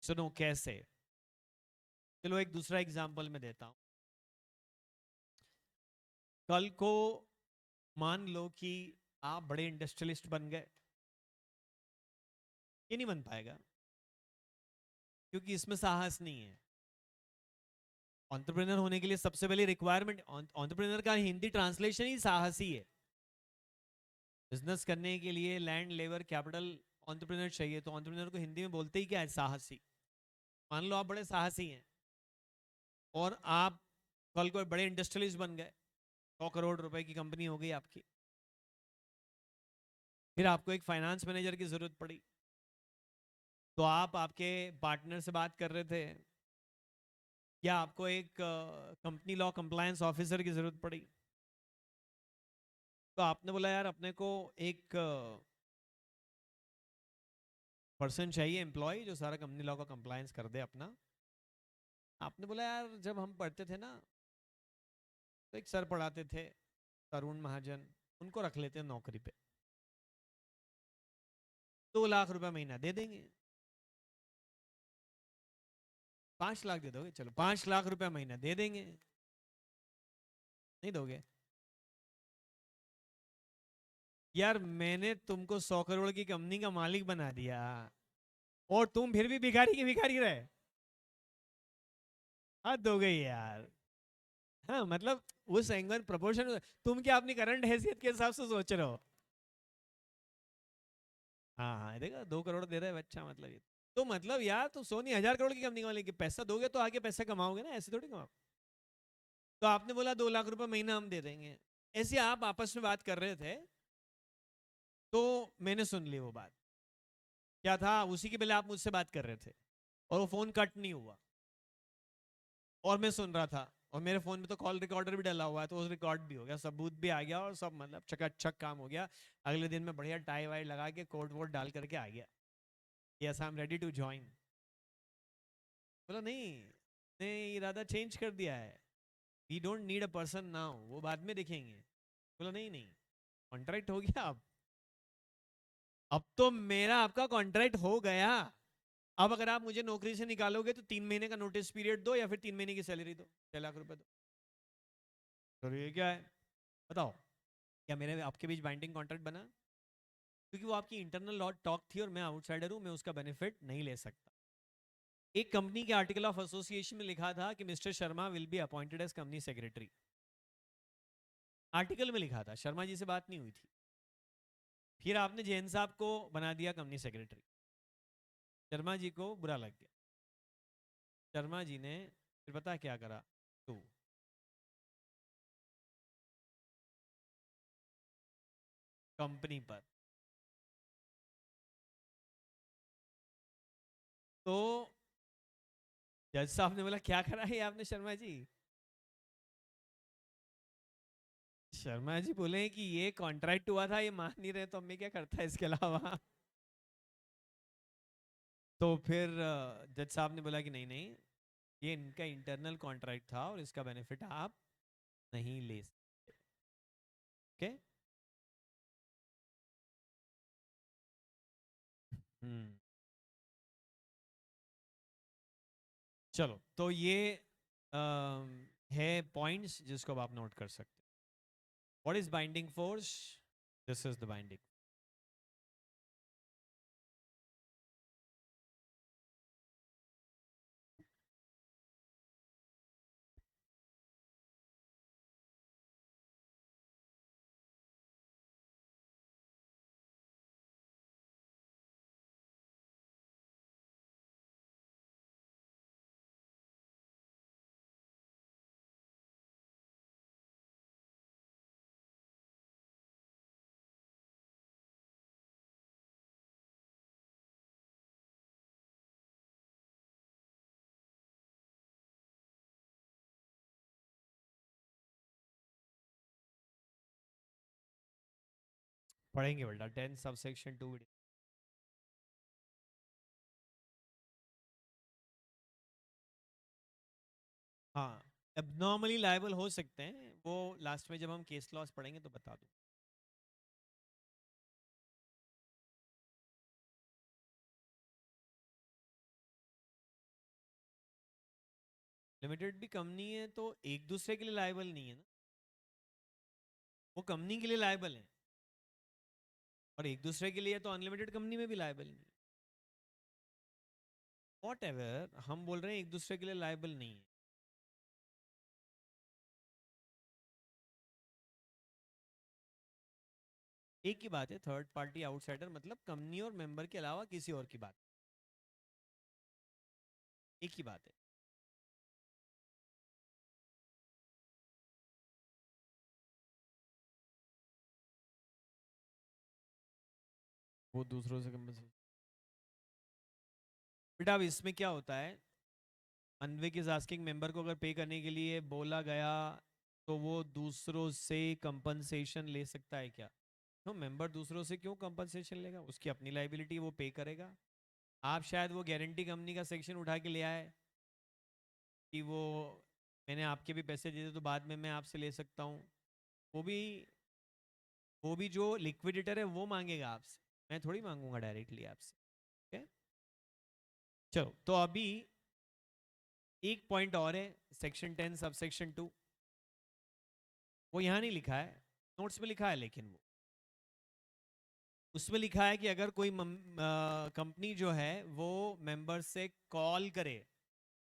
सुनो कैसे, चलो एक दूसरा एग्जांपल मैं देता हूं। कल को मान लो कि आप बड़े इंडस्ट्रियलिस्ट बन गए, ये नहीं बन पाएगा क्योंकि इसमें साहस नहीं है। एंटरप्रेन्योर होने के लिए सबसे पहले रिक्वायरमेंट, एंटरप्रेन्योर का हिंदी ट्रांसलेशन ही साहसी है। बिजनेस करने के लिए लैंड लेबर कैपिटल एंटरप्रेन्योर चाहिए, तो एंटरप्रेन्योर को हिंदी में बोलते ही क्या है, साहसी। मान लो आप बड़े साहसी हैं और आप कल को बड़े इंडस्ट्रियलिस्ट बन गए, 100 करोड़ रुपए की कंपनी हो गई आपकी, फिर आपको एक फाइनेंस मैनेजर की जरूरत पड़ी, तो आप आपके पार्टनर से बात कर रहे थे, या आपको एक कंपनी लॉ कंप्लायंस ऑफिसर की जरूरत पड़ी, तो आपने बोला यार अपने को एक पर्सन चाहिए, एम्प्लॉय जो सारा कंपनी लॉ का कंप्लायंस कर दे अपना। आपने बोला यार जब हम पढ़ते थे ना, तो एक सर पढ़ाते थे, तरुण महाजन, उनको रख लेते हैं नौकरी पे, 2 लाख रुपए महीना दे देंगे। 5 लाख दे दोगे, चलो 5 लाख रुपए महीना दे देंगे। नहीं दोगे? यार मैंने तुमको 100 करोड़ की कंपनी का मालिक बना दिया और तुम फिर भी भिखारी की भिखारी रहे। हद हो गई यार। हाँ मतलब उस एंगल प्रोपोर्शन, तुम क्या अपनी करंट हैसियत के हिसाब से सोच रहे हो? हाँ हाँ देखा, 2 करोड़ दे रहा है बच्चा, मतलब ये तो मतलब यार तो सोनी 1000 करोड़ की कंपनी का मालिक है, पैसा दोगे तो आगे पैसा कमाओगे ना, ऐसे थोड़ी कमाओ। तो आपने बोला 2 लाख रुपए महीना हम दे देंगे, ऐसे आप आपस में बात कर रहे थे तो मैंने सुन ली वो बात। क्या था, उसी के पहले आप मुझसे बात कर रहे थे और वो फोन कट नहीं हुआ और मैं सुन रहा था, और मेरे फोन में तो कॉल रिकॉर्डर भी डला हुआ है, तो उस रिकॉर्ड भी हो गया, सबूत भी आ गया और सब मतलब चकाचक काम हो गया। अगले दिन में बढ़िया टाई वाई लगा के कोट वोट डाल करके आ गया, yes I am ready to join. बोला नहीं, ने इरादा चेंज कर दिया है, we don't need a person now, वो बाद में देखेंगे। बोला नहीं नहीं, कॉन्ट्रैक्ट हो गया अब तो मेरा आपका कॉन्ट्रैक्ट हो गया। अब अगर आप मुझे नौकरी से निकालोगे तो 3 महीने का नोटिस पीरियड दो या फिर 3 महीने की सैलरी दो, 6 लाख रुपए दो। तो ये क्या है बताओ, क्या मेरे आपके बीच बाइंडिंग कॉन्ट्रैक्ट बना? क्योंकि वो आपकी इंटरनल लॉ टॉक थी और मैं आउटसाइडर हूं, मैं उसका बेनिफिट नहीं ले सकता। एक कंपनी के आर्टिकल ऑफ एसोसिएशन में लिखा था कि mister Sharma will be appointed as company secretary, article में लिखा था, शर्मा जी से बात नहीं हुई थी। फिर आपने जैन साहब को बना दिया कंपनी सेक्रेटरी, शर्मा जी को बुरा लग गया। शर्मा जी ने फिर पता क्या करा, तो कंपनी पर, तो जज साहब ने बोला क्या करा है आपने शर्मा जी? शर्मा जी बोले कि ये कॉन्ट्रैक्ट हुआ था, ये मान नहीं रहे, तो मैं क्या करता है इसके अलावा। तो फिर जज साहब ने बोला कि नहीं नहीं, ये इनका इंटरनल कॉन्ट्रैक्ट था और इसका बेनिफिट आप नहीं ले सकते। ओके। हम्म। चलो तो ये है पॉइंट्स जिसको अब आप नोट कर सकते हैं। What is binding force? This is the binding. पढ़ेंगे बेटा 10 सब सेक्शन 2। हाँ, एबनॉर्मली लायबल हो सकते हैं, वो लास्ट में जब हम केस लॉस पढ़ेंगे तो बता दूँ। लिमिटेड भी कंपनी है तो एक दूसरे के लिए लायबल नहीं है ना, वो कंपनी के लिए लायबल है, और एक दूसरे के लिए तो अनलिमिटेड कंपनी में भी लायबल नहीं है। वॉट एवर, हम बोल रहे हैं एक दूसरे के लिए लायबल नहीं है। एक ही बात है, थर्ड पार्टी आउटसाइडर मतलब कंपनी और मेंबर के अलावा किसी और की बात, एक ही बात है। वो दूसरों से कंपनसेशन, बेटा अब इसमें क्या होता है, अनविक इज आस्किंग मेंबर को अगर पे करने के लिए बोला गया तो वो दूसरों से कंपनसेशन ले सकता है क्या? तो मेंबर दूसरों से क्यों कंपनसेशन लेगा, उसकी अपनी लाइबिलिटी वो पे करेगा। आप शायद वो गारंटी कंपनी का सेक्शन उठा के ले आए कि वो मैंने आपके भी पैसे दिए थे तो बाद में मैं आपसे ले सकता हूँ, वो भी वो भी जो लिक्विडेटर है वो मांगेगा आपसे, मैं थोड़ी मांगूंगा डायरेक्टली आपसे। ओके, चलो तो अभी एक पॉइंट और है, सेक्शन 10 सब सेक्शन 2, वो यहाँ नहीं लिखा है, नोट्स में लिखा है, लेकिन वो उसमें लिखा है कि अगर कोई कंपनी जो है वो मेंबर से कॉल करे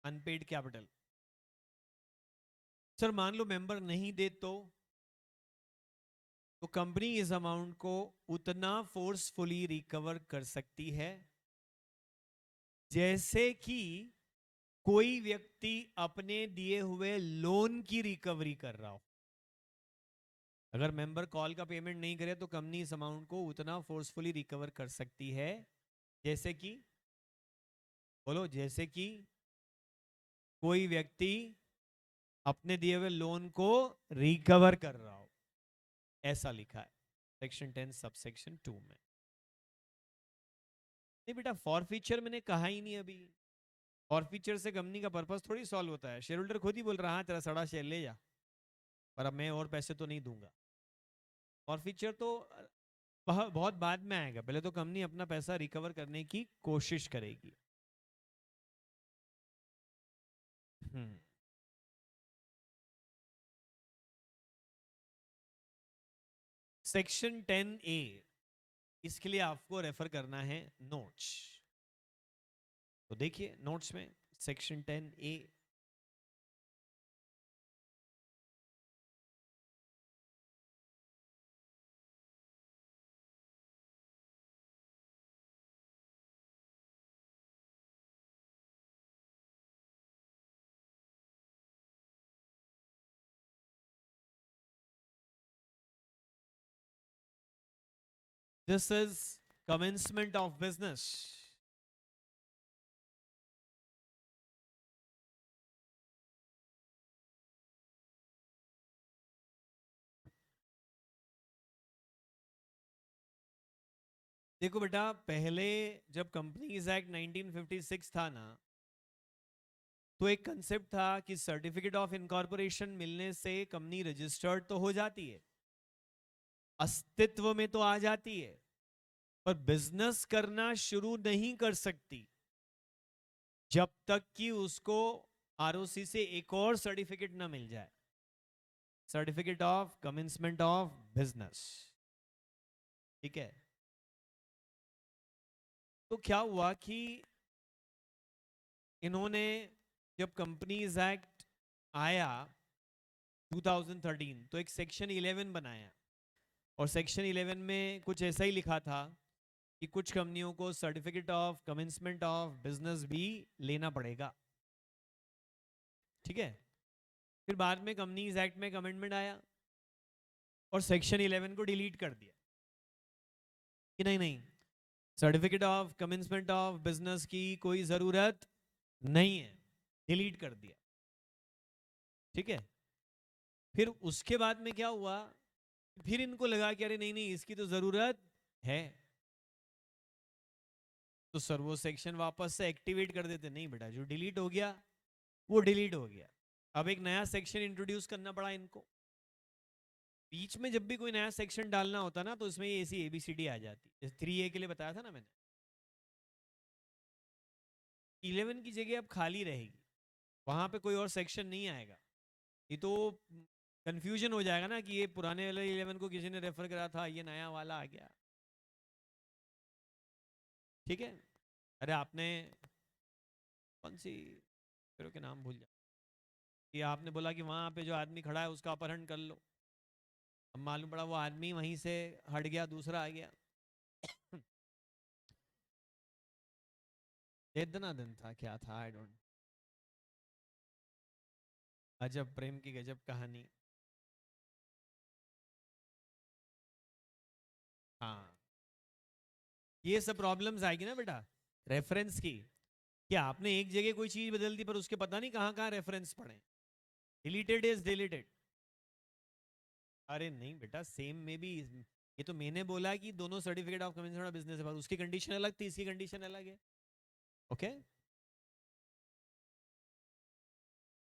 अनपेड कैपिटल, सर मान लो मेंबर नहीं दे तो कंपनी इस अमाउंट को उतना फोर्सफुली रिकवर कर सकती है जैसे कि कोई व्यक्ति अपने दिए हुए लोन की रिकवरी कर रहा हो। अगर मेंबर कॉल का पेमेंट नहीं करे तो कंपनी इस अमाउंट को उतना फोर्सफुली रिकवर कर सकती है जैसे कि, बोलो, जैसे कि कोई व्यक्ति अपने दिए हुए लोन को रिकवर कर रहा हो, ऐसा लिखा है सेक्शन 10 सब सेक्शन 2 में। नहीं बेटा, फॉर फीचर मैंने कहा ही नहीं अभी। फॉर फीचर से कंपनी का पर्पस थोड़ी सॉल्व होता है। शेयर होल्डर खुद ही बोल रहा है तेरा सड़ा शेयर ले जा, पर अब मैं और पैसे तो नहीं दूंगा। फॉर फीचर तो बहुत बाद में आएगा, पहले तो कंपनी अपना पैसा रिकवर करने की कोशिश करेगी। हम्म, सेक्शन 10A, इसके लिए आपको रेफर करना है नोट्स। तो देखिए नोट्स में section 10A, this is commencement of business. देखो बेटा, पहले जब कंपनीज एक्ट 1956 था ना, तो एक कंसेप्ट था कि सर्टिफिकेट ऑफ इनकॉर्पोरेशन मिलने से कंपनी रजिस्टर्ड तो हो जाती है, अस्तित्व में तो आ जाती है, पर बिजनेस करना शुरू नहीं कर सकती जब तक कि उसको आरओसी से एक और सर्टिफिकेट ना मिल जाए, certificate of commencement of business. ठीक है, तो क्या हुआ कि इन्होंने, जब कंपनीज एक्ट आया 2013, तो एक सेक्शन 11 बनाया, और सेक्शन 11 में कुछ ऐसा ही लिखा था कि कुछ कंपनियों को certificate of commencement of business भी लेना पड़ेगा। ठीक है, फिर बाद में कंपनीज एक्ट में एक अमेंडमेंट आया और सेक्शन 11 को डिलीट कर दिया कि नहीं नहीं, certificate of commencement of business की कोई जरूरत नहीं है, डिलीट कर दिया। ठीक है, फिर उसके बाद में क्या हुआ, फिर इनको लगा कि अरे नहीं नहीं, इसकी तो जरूरत है, तो सर वो सेक्शन वापस से एक्टिवेट कर देते। नहीं बेटा, जो डिलीट हो गया वो डिलीट हो गया, अब एक नया सेक्शन इंट्रोड्यूस करना पड़ा इनको। बीच में जब भी कोई नया सेक्शन डालना होता ना, तो इसमें ये ऐसी एबीसीडी आ जाती, जैसे 3A के लिए बताया था ना मैंने, 11 की जगह अब खाली रहेगी, वहां पे कोई और सेक्शन नहीं आएगा। ये तो कंफ्यूजन हो जाएगा ना कि ये पुराने वाले 11 को किसी ने रेफर करा था, ये नया वाला आ गया। ठीक है, अरे आपने कौन सी फिर के नाम भूल जा, कि आपने बोला कि वहां पे जो आदमी खड़ा है उसका अपहरण कर लो, अब मालूम पड़ा वो आदमी वहीं से हट गया, दूसरा आ गया। इतना दिन था, क्या था, आई डोंट। अजब प्रेम की गजब कहानी। हाँ, ये सब प्रॉब्लम्स आएगी ना बेटा रेफरेंस की, कि आपने एक जगह कोई चीज बदल दी पर उसके पता नहीं कहाँ कहाँ रेफरेंस पड़े। Deleted is deleted. अरे नहीं बेटा, सेम में भी, ये तो मैंने बोला कि दोनों certificate of commencement of business है, उसकी कंडीशन अलग थी, इसकी कंडीशन अलग है। ओके,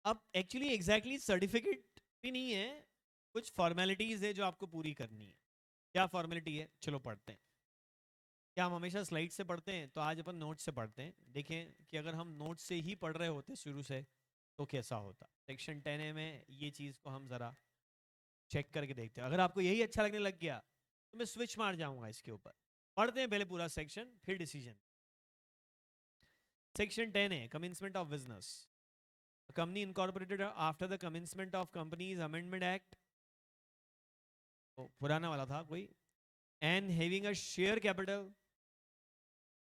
अब एक्चुअली एग्जैक्टली सर्टिफिकेट भी नहीं है, कुछ फॉर्मेलिटीज है जो आपको पूरी करनी है। क्या फॉर्मेलिटी है, चलो पढ़ते हैं। क्या हम हमेशा स्लाइड से पढ़ते हैं? तो आज अपन नोट से पढ़ते हैं। देखें कि अगर हम नोट से ही पढ़ रहे होते शुरू से तो कैसा होता। सेक्शन 10A में ये चीज़ को हम ज़रा चेक करके देखते हैं। अगर आपको यही अच्छा लगने लग गया तो मैं स्विच मार जाऊंगा इसके ऊपर। पढ़ते हैं पहले पूरा सेक्शन, फिर decision. Section 10A, commencement of business. Company incorporated after the commencement of companies amendment act, पुराना वाला था कोई, and having a share capital.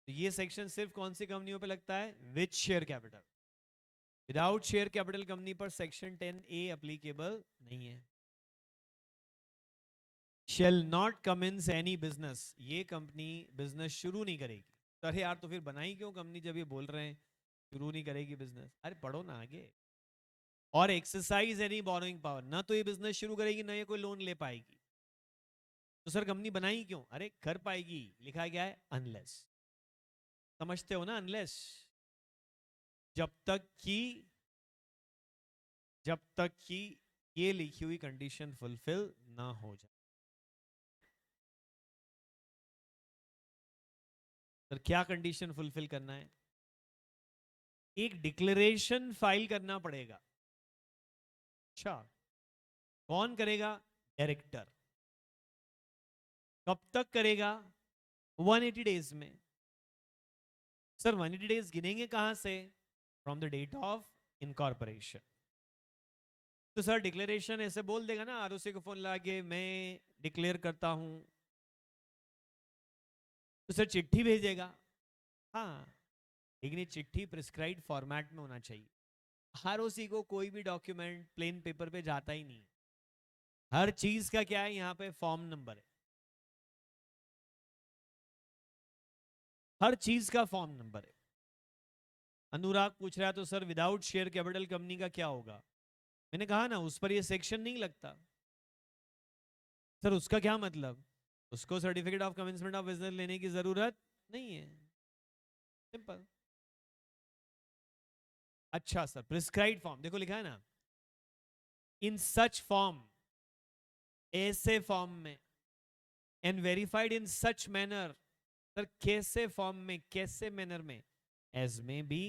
तो ये सेक्शन सिर्फ कौन सी कंपनियों पे लगता है? With share capital. Without share capital company पर सेक्शन 10A एप्लीकेबल नहीं है। Shall not commence any business, ये कंपनी बिजनेस शुरू नहीं करेगी। तो अरे यार, तो फिर बनाई क्यों कंपनी जब ये बोल रहे हैं शुरू नहीं करेगी बिजनेस? अरे पढ़ो ना आगे। और एक्सरसाइज एनी बोरोइंग पावर, ना तो ये बिजनेस शुरू करेगी ना ये कोई लोन ले पाएगी। तो सर कंपनी बनाई क्यों? अरे कर पाएगी, लिखा गया है अनलेस। समझते हो ना? अनलेस, जब तक कि जब तक कि ये लिखी हुई कंडीशन फुलफिल ना हो जाए। सर क्या कंडीशन फुलफिल करना है? एक डिक्लेरेशन फाइल करना पड़ेगा। अच्छा, कौन करेगा? डायरेक्टर। कब तक करेगा? 180 डेज में। सर 180 डेज गिनेंगे कहां से? From the date of incorporation. तो सर डिक्लेरेशन ऐसे बोल देगा ना, आरओसी को फोन लगा के मैं डिक्लेयर करता हूं, तो सर चिट्ठी भेजेगा। हाँ, लेकिन ये चिट्ठी प्रिस्क्राइब्ड फॉर्मेट में होना चाहिए। आरओसी को कोई भी डॉक्यूमेंट प्लेन पेपर पे जाता ही नहीं। हर चीज का क्या है यहाँ पे? फॉर्म नंबर है। हर चीज का फॉर्म नंबर है। अनुराग पूछ रहा है तो sir without share capital company का क्या होगा? मैंने कहा ना, उस पर ये सेक्शन नहीं लगता। सर उसका क्या मतलब? उसको certificate of commencement of business लेने की जरूरत नहीं है। सिंपल। अच्छा सर, प्रिस्क्राइब्ड फॉर्म देखो लिखा है ना, इन सच फॉर्म, ऐसे फॉर्म में, and verified in such manner. Sir कैसे फॉर्म में, कैसे मैनर में? एज में बी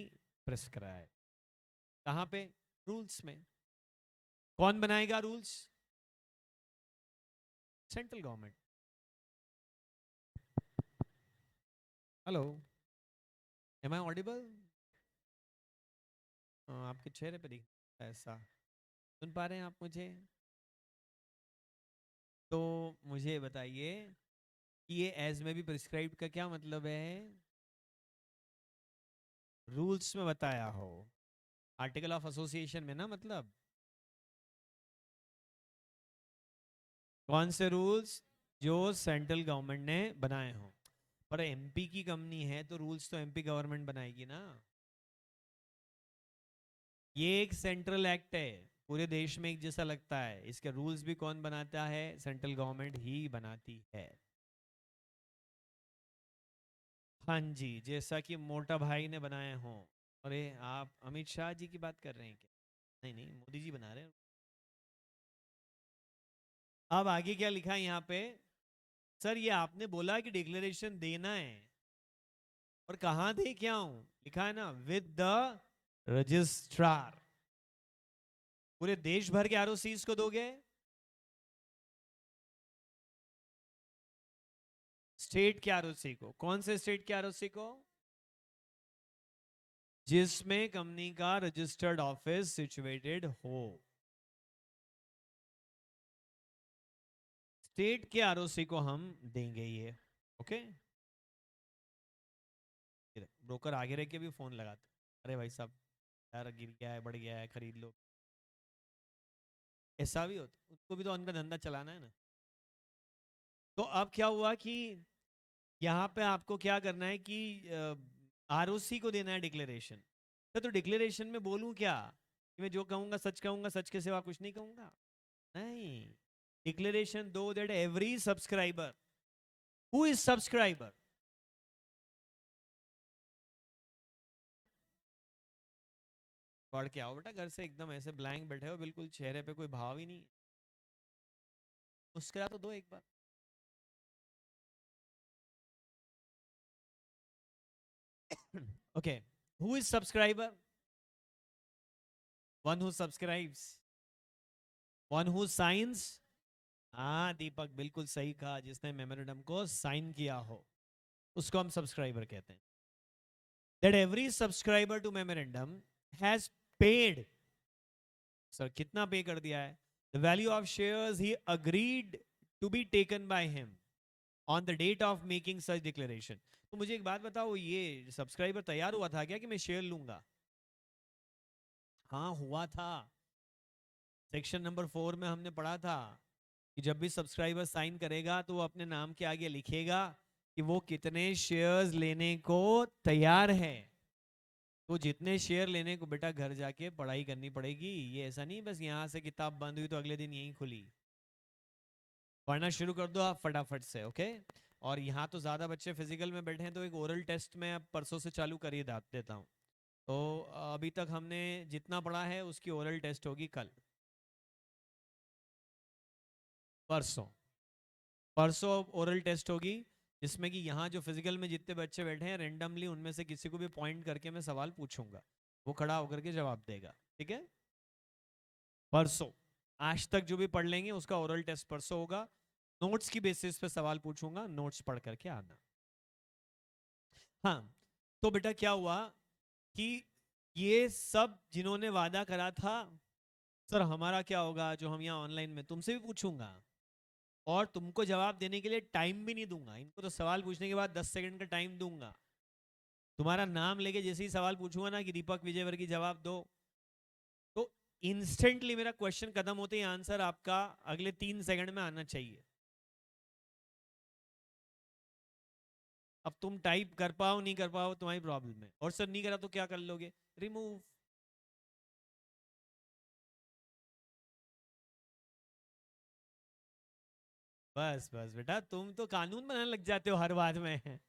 प्रिस्क्राइब। कहां पे? रूल्स में। कौन बनाएगा rules? Central government. Hello, am I audible? आपके चेहरे पे दिख ऐसा। सुन पा रहे हैं आप मुझे? तो मुझे बताइए कि ये एज में भी प्रिस्क्राइब्ड का क्या मतलब है? रूल्स में बताया हो, आर्टिकल ऑफ एसोसिएशन में ना, मतलब कौन से रूल्स? जो सेंट्रल गवर्नमेंट ने बनाए हो। पर एमपी की कंपनी है तो रूल्स तो एमपी गवर्नमेंट बनाएगी ना। ये एक सेंट्रल एक्ट है, पूरे देश में एक जैसा लगता है। इसके रूल्स भी कौन बनाता है? सेंट्रल गवर्नमेंट ही बनाती है। हाँ जी, जैसा कि मोटा भाई ने बनाए हों। अरे आप अमित शाह जी की बात कर रहे हैं क्या? नहीं नहीं, मोदी जी बना रहे हैं। अब आगे क्या लिखा है यहाँ पे? सर ये आपने बोला कि डिक्लेरेशन देना है, और कहाँ दे क्या हूं? लिखा है ना, विद द रजिस्ट्रार। पूरे देश भर के आरओसीज को दोगे? स्टेट के आरओसी को। कौन से स्टेट के आरओसी को? जिसमें कंपनी का रजिस्टर्ड ऑफिस सिचुएटेड हो। स्टेट के आरओसी को हम देंगे ये। ओके। ब्रोकर आगे रह के भी फोन लगाते, अरे भाई साहब यार गिर गया है, बढ़ गया है, खरीद लो। ऐसा भी होता, उसको भी तो उनका धंधा चलाना है ना। तो अब क्या हुआ कि यहाँ पे आपको क्या करना है कि आरओसी को देना है डिक्लेरेशन। तो डिक्लेरेशन में बोलूं क्या कि मैं जो कहूंगा सच कहूंगा, सच के सिवा कुछ नहीं कहूंगा? नहीं, डिक्लेरेशन दो that every subscriber, who is subscriber, पढ़ के आओ बेटा घर से। एकदम ऐसे ब्लैंक बैठे हो, बिल्कुल चेहरे पे कोई भाव ही नहीं। मुस्कुरा तो दो एक बार। Okay, who is subscriber? One who subscribes, one who signs. हाँ दीपक, बिल्कुल सही कहा, जिसने मेमोरेंडम को साइन किया हो उसको हम सब्सक्राइबर कहते हैं. That every subscriber to memorandum has paid. Sir कितना पे कर दिया है? The value of shares he agreed to be taken by him on the date of making such declaration. तो मुझे एक बात बताओ, ये सब्सक्राइबर तैयार हुआ था क्या कि मैं शेयर लूंगा? हाँ हुआ था. सेक्शन नंबर 4 में हमने पढ़ा था कि जब भी सब्सक्राइबर साइन करेगा तो वो अपने नाम के आगे लिखेगा कि वो कितने शेयर्स लेने को तैयार है. तो जितने शेयर लेने को बेटा घर जाके पढ़ाई करनी पड़ेगी. ये ऐसा नहीं बस यहाँ से किताब बंद हुई तो अगले दिन यहीं खुली. पढ़ना शुरू कर दो आप फटाफट से. ओके. और यहाँ तो ज्यादा बच्चे फिजिकल में बैठे हैं तो एक ओरल टेस्ट में अब परसों से चालू कर ही देता हूँ. तो अभी तक हमने जितना पढ़ा है उसकी ओरल टेस्ट होगी कल, परसों. परसों ओरल टेस्ट होगी जिसमें कि यहाँ जो फिजिकल में जितने बच्चे बैठे हैं रेंडमली उनमें से किसी को भी पॉइंट करके मैं सवाल पूछूंगा, वो खड़ा होकर के जवाब देगा. ठीक है. परसों. आज तक जो भी पढ़ लेंगे उसका ओरल टेस्ट परसों होगा. नोट्स की बेसिस पे सवाल पूछूंगा, नोट्स पढ़ करके आना. हाँ. तो बेटा क्या हुआ कि ये सब जिन्होंने वादा करा था, सर हमारा क्या होगा, जो हम यहाँ ऑनलाइन में तुमसे भी पूछूंगा और तुमको जवाब देने के लिए टाइम भी नहीं दूंगा. इनको तो सवाल पूछने के बाद 10 सेकंड का टाइम दूंगा. तुम्हारा नाम लेके जैसे ही सवाल पूछूंगा ना कि दीपक विजयवर्गीय जवाब दो, तो इंस्टेंटली मेरा क्वेश्चन खत्म होते ही आंसर आपका अगले 3 सेकंड में आना चाहिए. अब तुम टाइप कर पाओ नहीं कर पाओ तुम्हारी प्रॉब्लम है. और सर नहीं करा तो क्या कर लोगे? रिमूव. बस बस बेटा, तुम तो कानून बनाने लग जाते हो हर बात में.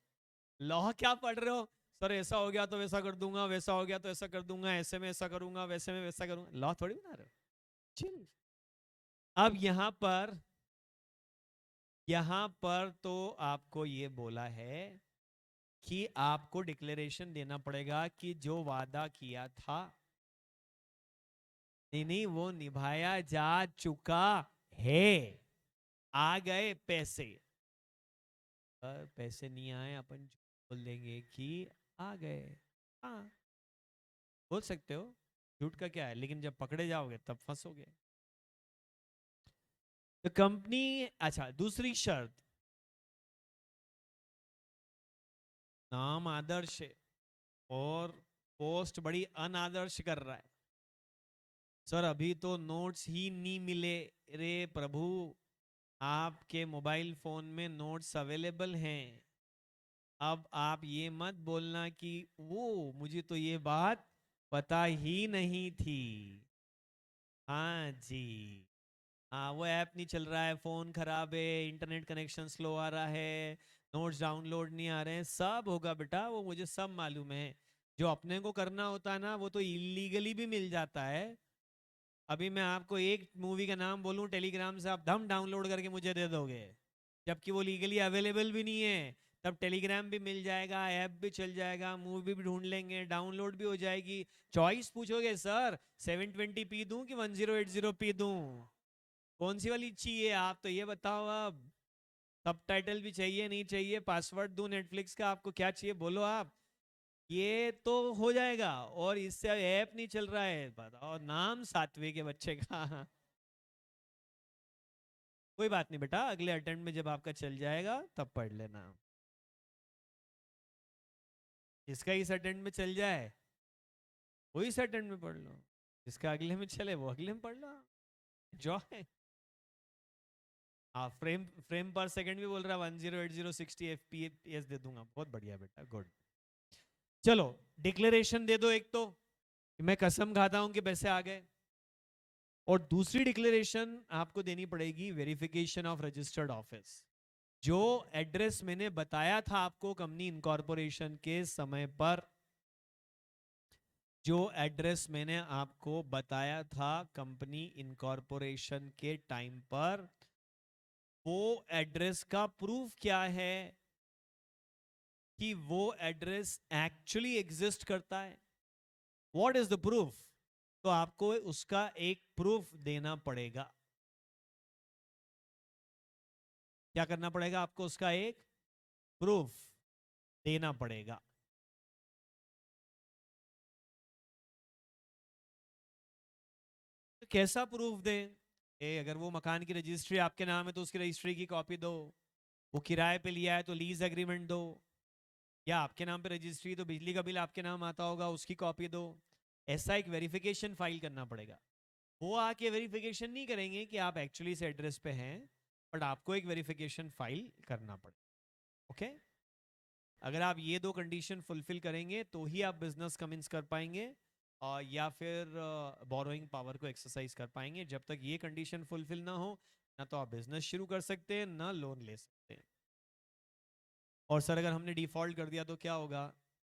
लॉ क्या पढ़ रहे हो? सर ऐसा हो गया तो वैसा कर दूंगा, वैसा हो गया तो ऐसा कर दूंगा, ऐसे में ऐसा करूंगा, वैसे में वैसा करूंगा. लॉ थोड़ी बना रहे हो. चिल. अब यहां पर तो आपको ये बोला है कि आपको डिक्लेरेशन देना पड़ेगा कि जो वादा किया था नहीं नहीं वो निभाया जा चुका है. आ गए पैसे. पर पैसे नहीं आए अपन बोल देंगे कि आ गए. हाँ बोल सकते हो, झूठ का क्या है, लेकिन जब पकड़े जाओगे तब फंसोगे. तो कंपनी. अच्छा दूसरी शर्त, नाम आदर्श है और पोस्ट बड़ी अनादर्श कर रहा है. सर अभी तो नोट्स ही नहीं मिले रे प्रभु. आपके मोबाइल फोन में नोट्स अवेलेबल हैं. अब आप ये मत बोलना कि वो मुझे तो ये बात पता ही नहीं थी. हाँ जी. हाँ वो ऐप नहीं चल रहा है, फोन खराब है, इंटरनेट कनेक्शन स्लो आ रहा है, नोट्स डाउनलोड नहीं आ रहे हैं, सब होगा बेटा, वो मुझे सब मालूम है. जो अपने को करना होता है ना वो तो इलीगली भी मिल जाता है. अभी मैं आपको एक मूवी का नाम बोलूं टेलीग्राम से आप दम डाउनलोड करके मुझे दे दोगे, जबकि वो लीगली अवेलेबल भी नहीं है. तब टेलीग्राम भी मिल जाएगा, ऐप भी चल जाएगा, मूवी भी ढूंढ लेंगे, डाउनलोड भी हो जाएगी. चॉइस पूछोगे सर 720p दूं कि 1080p दूं, कौन सी वाली चाहिए आप तो ये बताओ. अब सबटाइटल भी चाहिए नहीं चाहिए, पासवर्ड दूं नेटफ्लिक्स का, आपको क्या चाहिए बोलो आप. ये तो हो जाएगा. और इससे ऐप नहीं चल रहा है बताओ, नाम सातवें के बच्चे का. कोई बात नहीं बेटा, अगले अटेम्प्ट में जब आपका चल जाएगा तब पढ़ लेना. जिसका इस अटेम्प्ट में चल जाए वही इस अटेम्प्ट में पढ़ लो, जिसका अगले में चले वो अगले में पढ़ लो. एंजॉय. हाँ फ्रेम फ्रेम पर सेकंड भी बोल रहा है, 1080 60 FPS दे दूंगा. बहुत बढ़िया बेटा, गुड. चलो डिक्लेरेशन दे दो एक तो, मैं कसम खाता हूं कि पैसे आ गए. और दूसरी डिक्लेरेशन आपको देनी पड़ेगी वेरिफिकेशन ऑफ रजिस्टर्ड ऑफिस. जो एड्रेस मैंने बताया था आपको कंपनी इनकॉर्पोरेशन के समय पर, जो एड्रेस मैंने आपको बताया था कंपनी इनकॉर्पोरेशन के टाइम पर, वो एड्रेस का प्रूफ क्या है? कि वो एड्रेस एक्चुअली एग्जिस्ट करता है? What is the proof? तो आपको उसका एक प्रूफ देना पड़ेगा। क्या करना पड़ेगा आपको? उसका एक प्रूफ देना पड़ेगा। तो कैसा प्रूफ दें? अगर वो मकान की रजिस्ट्री आपके नाम है तो उसकी रजिस्ट्री की कॉपी दो, वो किराए पे लिया है तो लीज एग्रीमेंट दो, या आपके नाम पे रजिस्ट्री तो बिजली का बिल आपके नाम आता होगा उसकी कॉपी दो। ऐसा एक वेरिफिकेशन फाइल करना पड़ेगा। वो आके वेरिफिकेशन नहीं करेंगे कि आप एक्चुअली इस एड्रेस पे हैं, बट आपको एक वेरिफिकेशन फाइल करना पड़ेगा। ओके? अगर आप ये दो कंडीशन फुलफिल करेंगे तो ही आप बिजनेस कमेंस कर पाएंगे, और या फिर बोरोइंग पावर को एक्सरसाइज कर पाएंगे। जब तक ये कंडीशन फुलफिल ना हो, ना तो आप बिजनेस शुरू कर सकते हैं, ना लोन ले सकते हैं। और सर अगर हमने डिफॉल्ट कर दिया तो क्या होगा?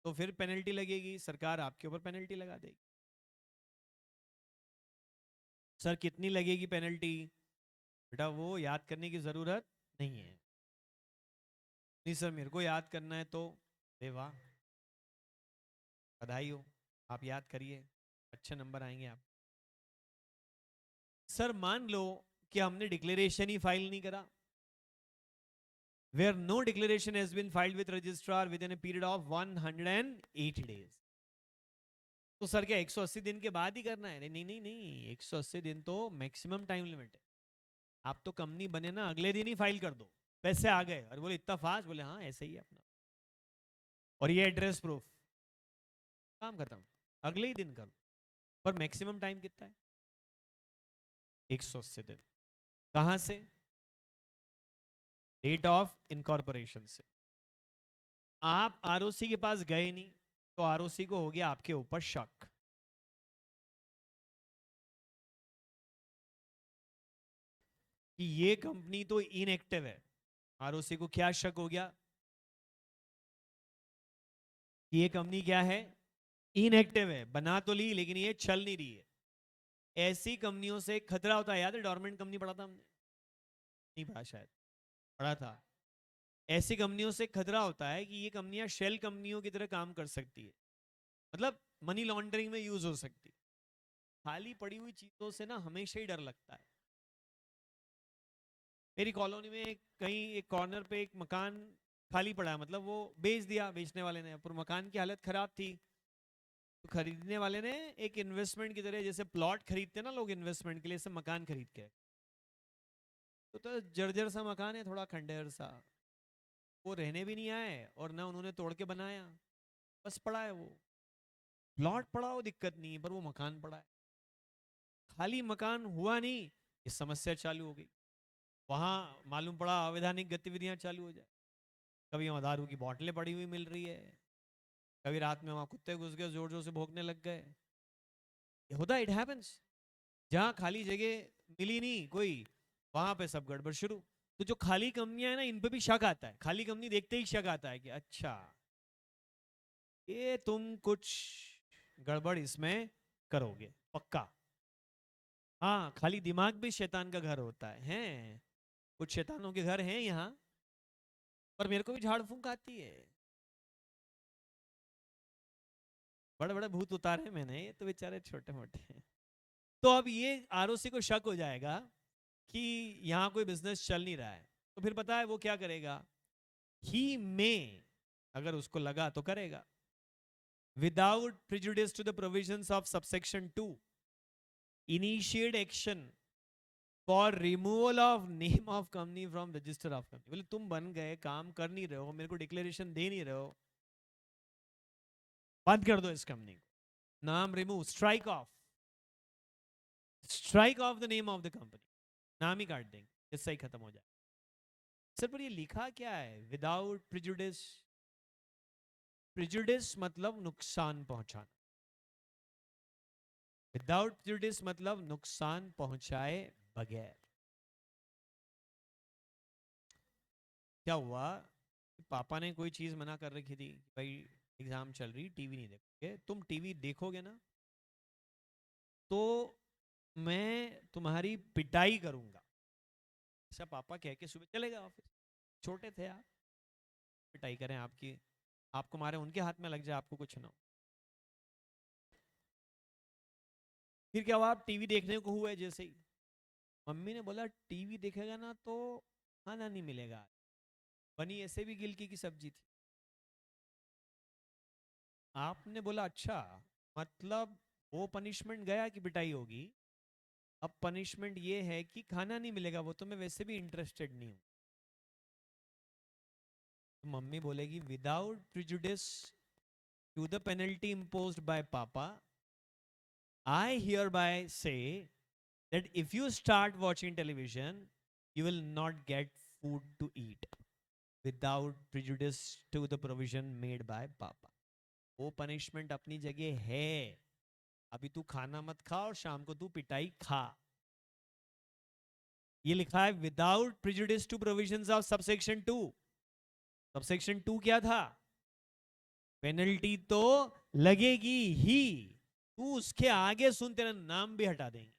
तो फिर पेनल्टी लगेगी, सरकार आपके ऊपर पेनल्टी लगा देगी। सर कितनी लगेगी पेनल्टी? बेटा वो याद करने की जरूरत नहीं है। नहीं सर मेरे को याद करना है तो, अरे वाह, बधाई हो, आप याद करिए, अच्छे नंबर आएंगे आप। सर मान लो कि हमने डिक्लेरेशन ही फाइल नहीं करा, where no declaration has been filed with registrar within a period of 180 days। तो सर क्या 180 दिन के बाद ही करना है? नहीं नहीं नहीं नहीं, 180 दिन तो मैक्सिमम टाइम लिमिट है। आप तो कंपनी बने ना अगले दिन ही फाइल कर दो, पैसे आ गए, और बोले इतना फास्ट, बोले हाँ ऐसे ही है अपना, और ये एड्रेस प्रूफ, काम खत्म, अगले ही दिन करो। पर मैक्सिमम टाइम कितना है? 180 दिन। कहां से? डेट ऑफ इनकॉर्पोरेशन से। आप आरओसी के पास गए नहीं, तो आरओसी को हो गया आपके ऊपर शक कि ये कंपनी तो इनएक्टिव है। आरओसी को क्या शक हो गया कि ये कंपनी क्या है? इनएक्टिव है। बना तो ली लेकिन ये चल नहीं रही है। ऐसी कंपनियों से खतरा होता है। याद है डोरमेंट कंपनी पढ़ा था हमने? नहीं पढ़ा शायद, पढ़ा था। ऐसी कंपनियों से खतरा होता है कि ये कंपनियां शेल कंपनियों की तरह काम कर सकती है, मतलब मनी लॉन्ड्रिंग में यूज हो सकती है। खाली पड़ी हुई चीजों से ना हमेशा ही डर लगता है। मेरी कॉलोनी में कहीं एक कॉर्नर पे एक मकान खाली पड़ा है, मतलब वो बेच दिया बेचने वाले ने, पर मकान की हालत खराब थी। तो खरीदने वाले ने एक इन्वेस्टमेंट की तरह, जैसे प्लॉट खरीदते ना लोग इन्वेस्टमेंट के लिए, से मकान खरीद के, तो जर्जर सा मकान है, थोड़ा खंडहर सा, वो रहने भी नहीं आए और ना उन्होंने तोड़ के बनाया, बस पड़ा है वो। प्लॉट पड़ा हो दिक्कत नहीं, पर वो मकान पड़ा है। खाली मकान हुआ नहीं, ये समस्या चालू हो गई। वहां मालूम पड़ा अवैधानिक गतिविधियां चालू हो जाए। कभी वहां दारू की बोतलें पड़ी हुई मिल रही है, कभी रात में वहां कुत्ते घुस गए जोर जोर से भौंकने लग गए। ये होता है, इट हैपेंस। जहां खाली जगह मिली नहीं कोई, वहां पे सब गड़बड़ शुरू। तो जो खाली कंपनियां है ना, इन पे भी शक आता है। खाली कंपनी देखते ही शक आता है कि अच्छा ये तुम कुछ गड़बड़ इसमें करोगे पक्का। हाँ, खाली दिमाग भी शैतान का घर होता है, हैं? कुछ शैतानों के घर हैं यहाँ, पर मेरे को भी झाड़ फूंक आती है। बड़े बड़े भूत उतारे मैंने, ये तो बेचारे छोटे मोटे हैं। तो अब ये आरओसी को शक हो जाएगा कि यहाँ कोई बिजनेस चल नहीं रहा है, तो फिर पता है वो क्या करेगा? ही में, अगर उसको लगा तो करेगा, without prejudice to the provisions of subsection 2, initiate action for removal of name of company from register of company. बोले तुम बन गए, काम कर नहीं रहे हो, मेरे को डिक्लेरेशन दे नहीं रहे हो, बंद कर दो इस कंपनी को, नाम remove, strike off, strike off the name of the company, नाम ही काट देंगे, इससे ही खत्म हो जाए। सर पर ये लिखा क्या है विदाउट प्रिजुडिस? प्रिजुडिस मतलब नुकसान पहुंचाना, विदाउट प्रिजुडिस मतलब नुकसान पहुंचाए बगैर। क्या हुआ? पापा ने कोई चीज मना कर रखी थी, भाई एग्जाम चल रही, टीवी नहीं देखोगे, तुम टीवी देखोगे ना तो मैं तुम्हारी पिटाई करूंगा। ऐसा पापा कह के सुबह चले गए ऑफिस। छोटे थे आप, पिटाई करें आपकी, आपको मारे उनके हाथ में लग जाए, आपको कुछ ना हो। फिर क्या हुआ, आप टीवी देखने को हुए जैसे ही, मम्मी ने बोला टीवी देखेगा ना तो खाना नहीं मिलेगा। बनी ऐसे भी गिलकी की सब्जी थी। आपने बोला अच्छा, मतलब वो पनिशमेंट गया कि पिटाई होगी, अब पनिशमेंट ये है कि खाना नहीं मिलेगा, वो तो मैं वैसे भी इंटरेस्टेड नहीं हूं। तो मम्मी बोलेगी without prejudice to the penalty imposed by papa, I hereby say that if you start watching television, you will not get food to eat without prejudice to the provision made by papa. वो punishment अपनी जगह है, अभी तू खाना मत खा और शाम को तू पिटाई खा। ये लिखा है without prejudice to provisions of subsection 2। Subsection 2 क्या था? पेनल्टी तो लगेगी ही, तू उसके आगे सुन, तेरा नाम भी हटा देंगे।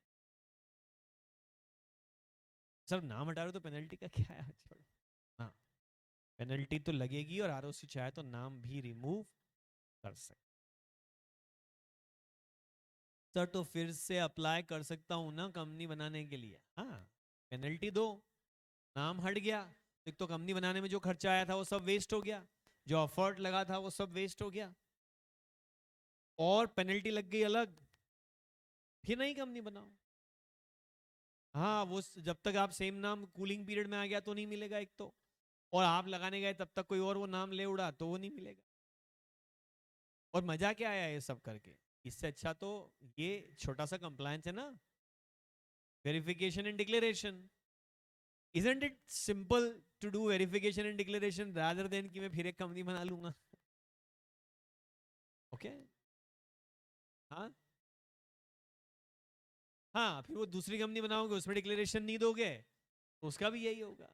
सर नाम हटा रहे तो पेनल्टी का क्या है? छोड़ो। हाँ, पेनल्टी तो लगेगी और आरओसी चाहे तो नाम भी रिमूव कर सकते। सर तो फिर से अप्लाई कर सकता हूं ना कंपनी बनाने के लिए? हाँ, पेनल्टी दो, नाम हट गया, एक तो कंपनी बनाने में जो खर्चा आया था वो सब वेस्ट हो गया, जो एफर्ट लगा था वो सब वेस्ट हो गया, और पेनल्टी लग गई अलग, फिर नहीं कंपनी बनाओ। हाँ, वो जब तक आप सेम नाम कूलिंग पीरियड में आ गया तो नहीं मिलेगा एक तो, और आप लगाने गए तब तक कोई और वो नाम ले उड़ा तो वो नहीं मिलेगा। और मजा क्या आया ये सब करके? इससे अच्छा तो ये छोटा सा कंप्लायंस है ना, verification and declaration. Isn't it simple to do verification and declaration rather than कि मैं फिर एक कंपनी बना लूंगा? Okay okay? हाँ हाँ, फिर वो दूसरी कंपनी बनाओगे उसमें डिक्लेरेशन नहीं दोगे तो उसका भी यही होगा।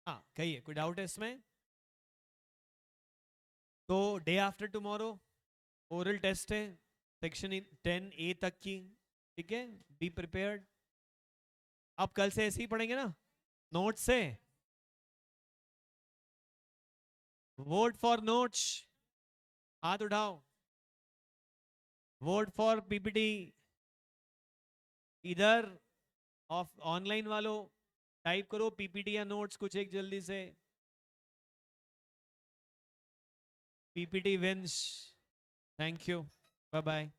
हाँ कहिए, कोई डाउट है इसमें? तो day after tomorrow oral test है, सेक्शन 10A तक की, ठीक है, बी प्रिपेयर्ड। आप कल से ऐसे ही पढ़ेंगे ना, नोट से? वोट फॉर नोट्स, हाथ उठाओ। वोट फॉर पीपीटी, इधर ऑफ ऑनलाइन वालों टाइप करो पीपीटी या नोट्स कुछ एक जल्दी से। PPT wins. Thank you, bye bye.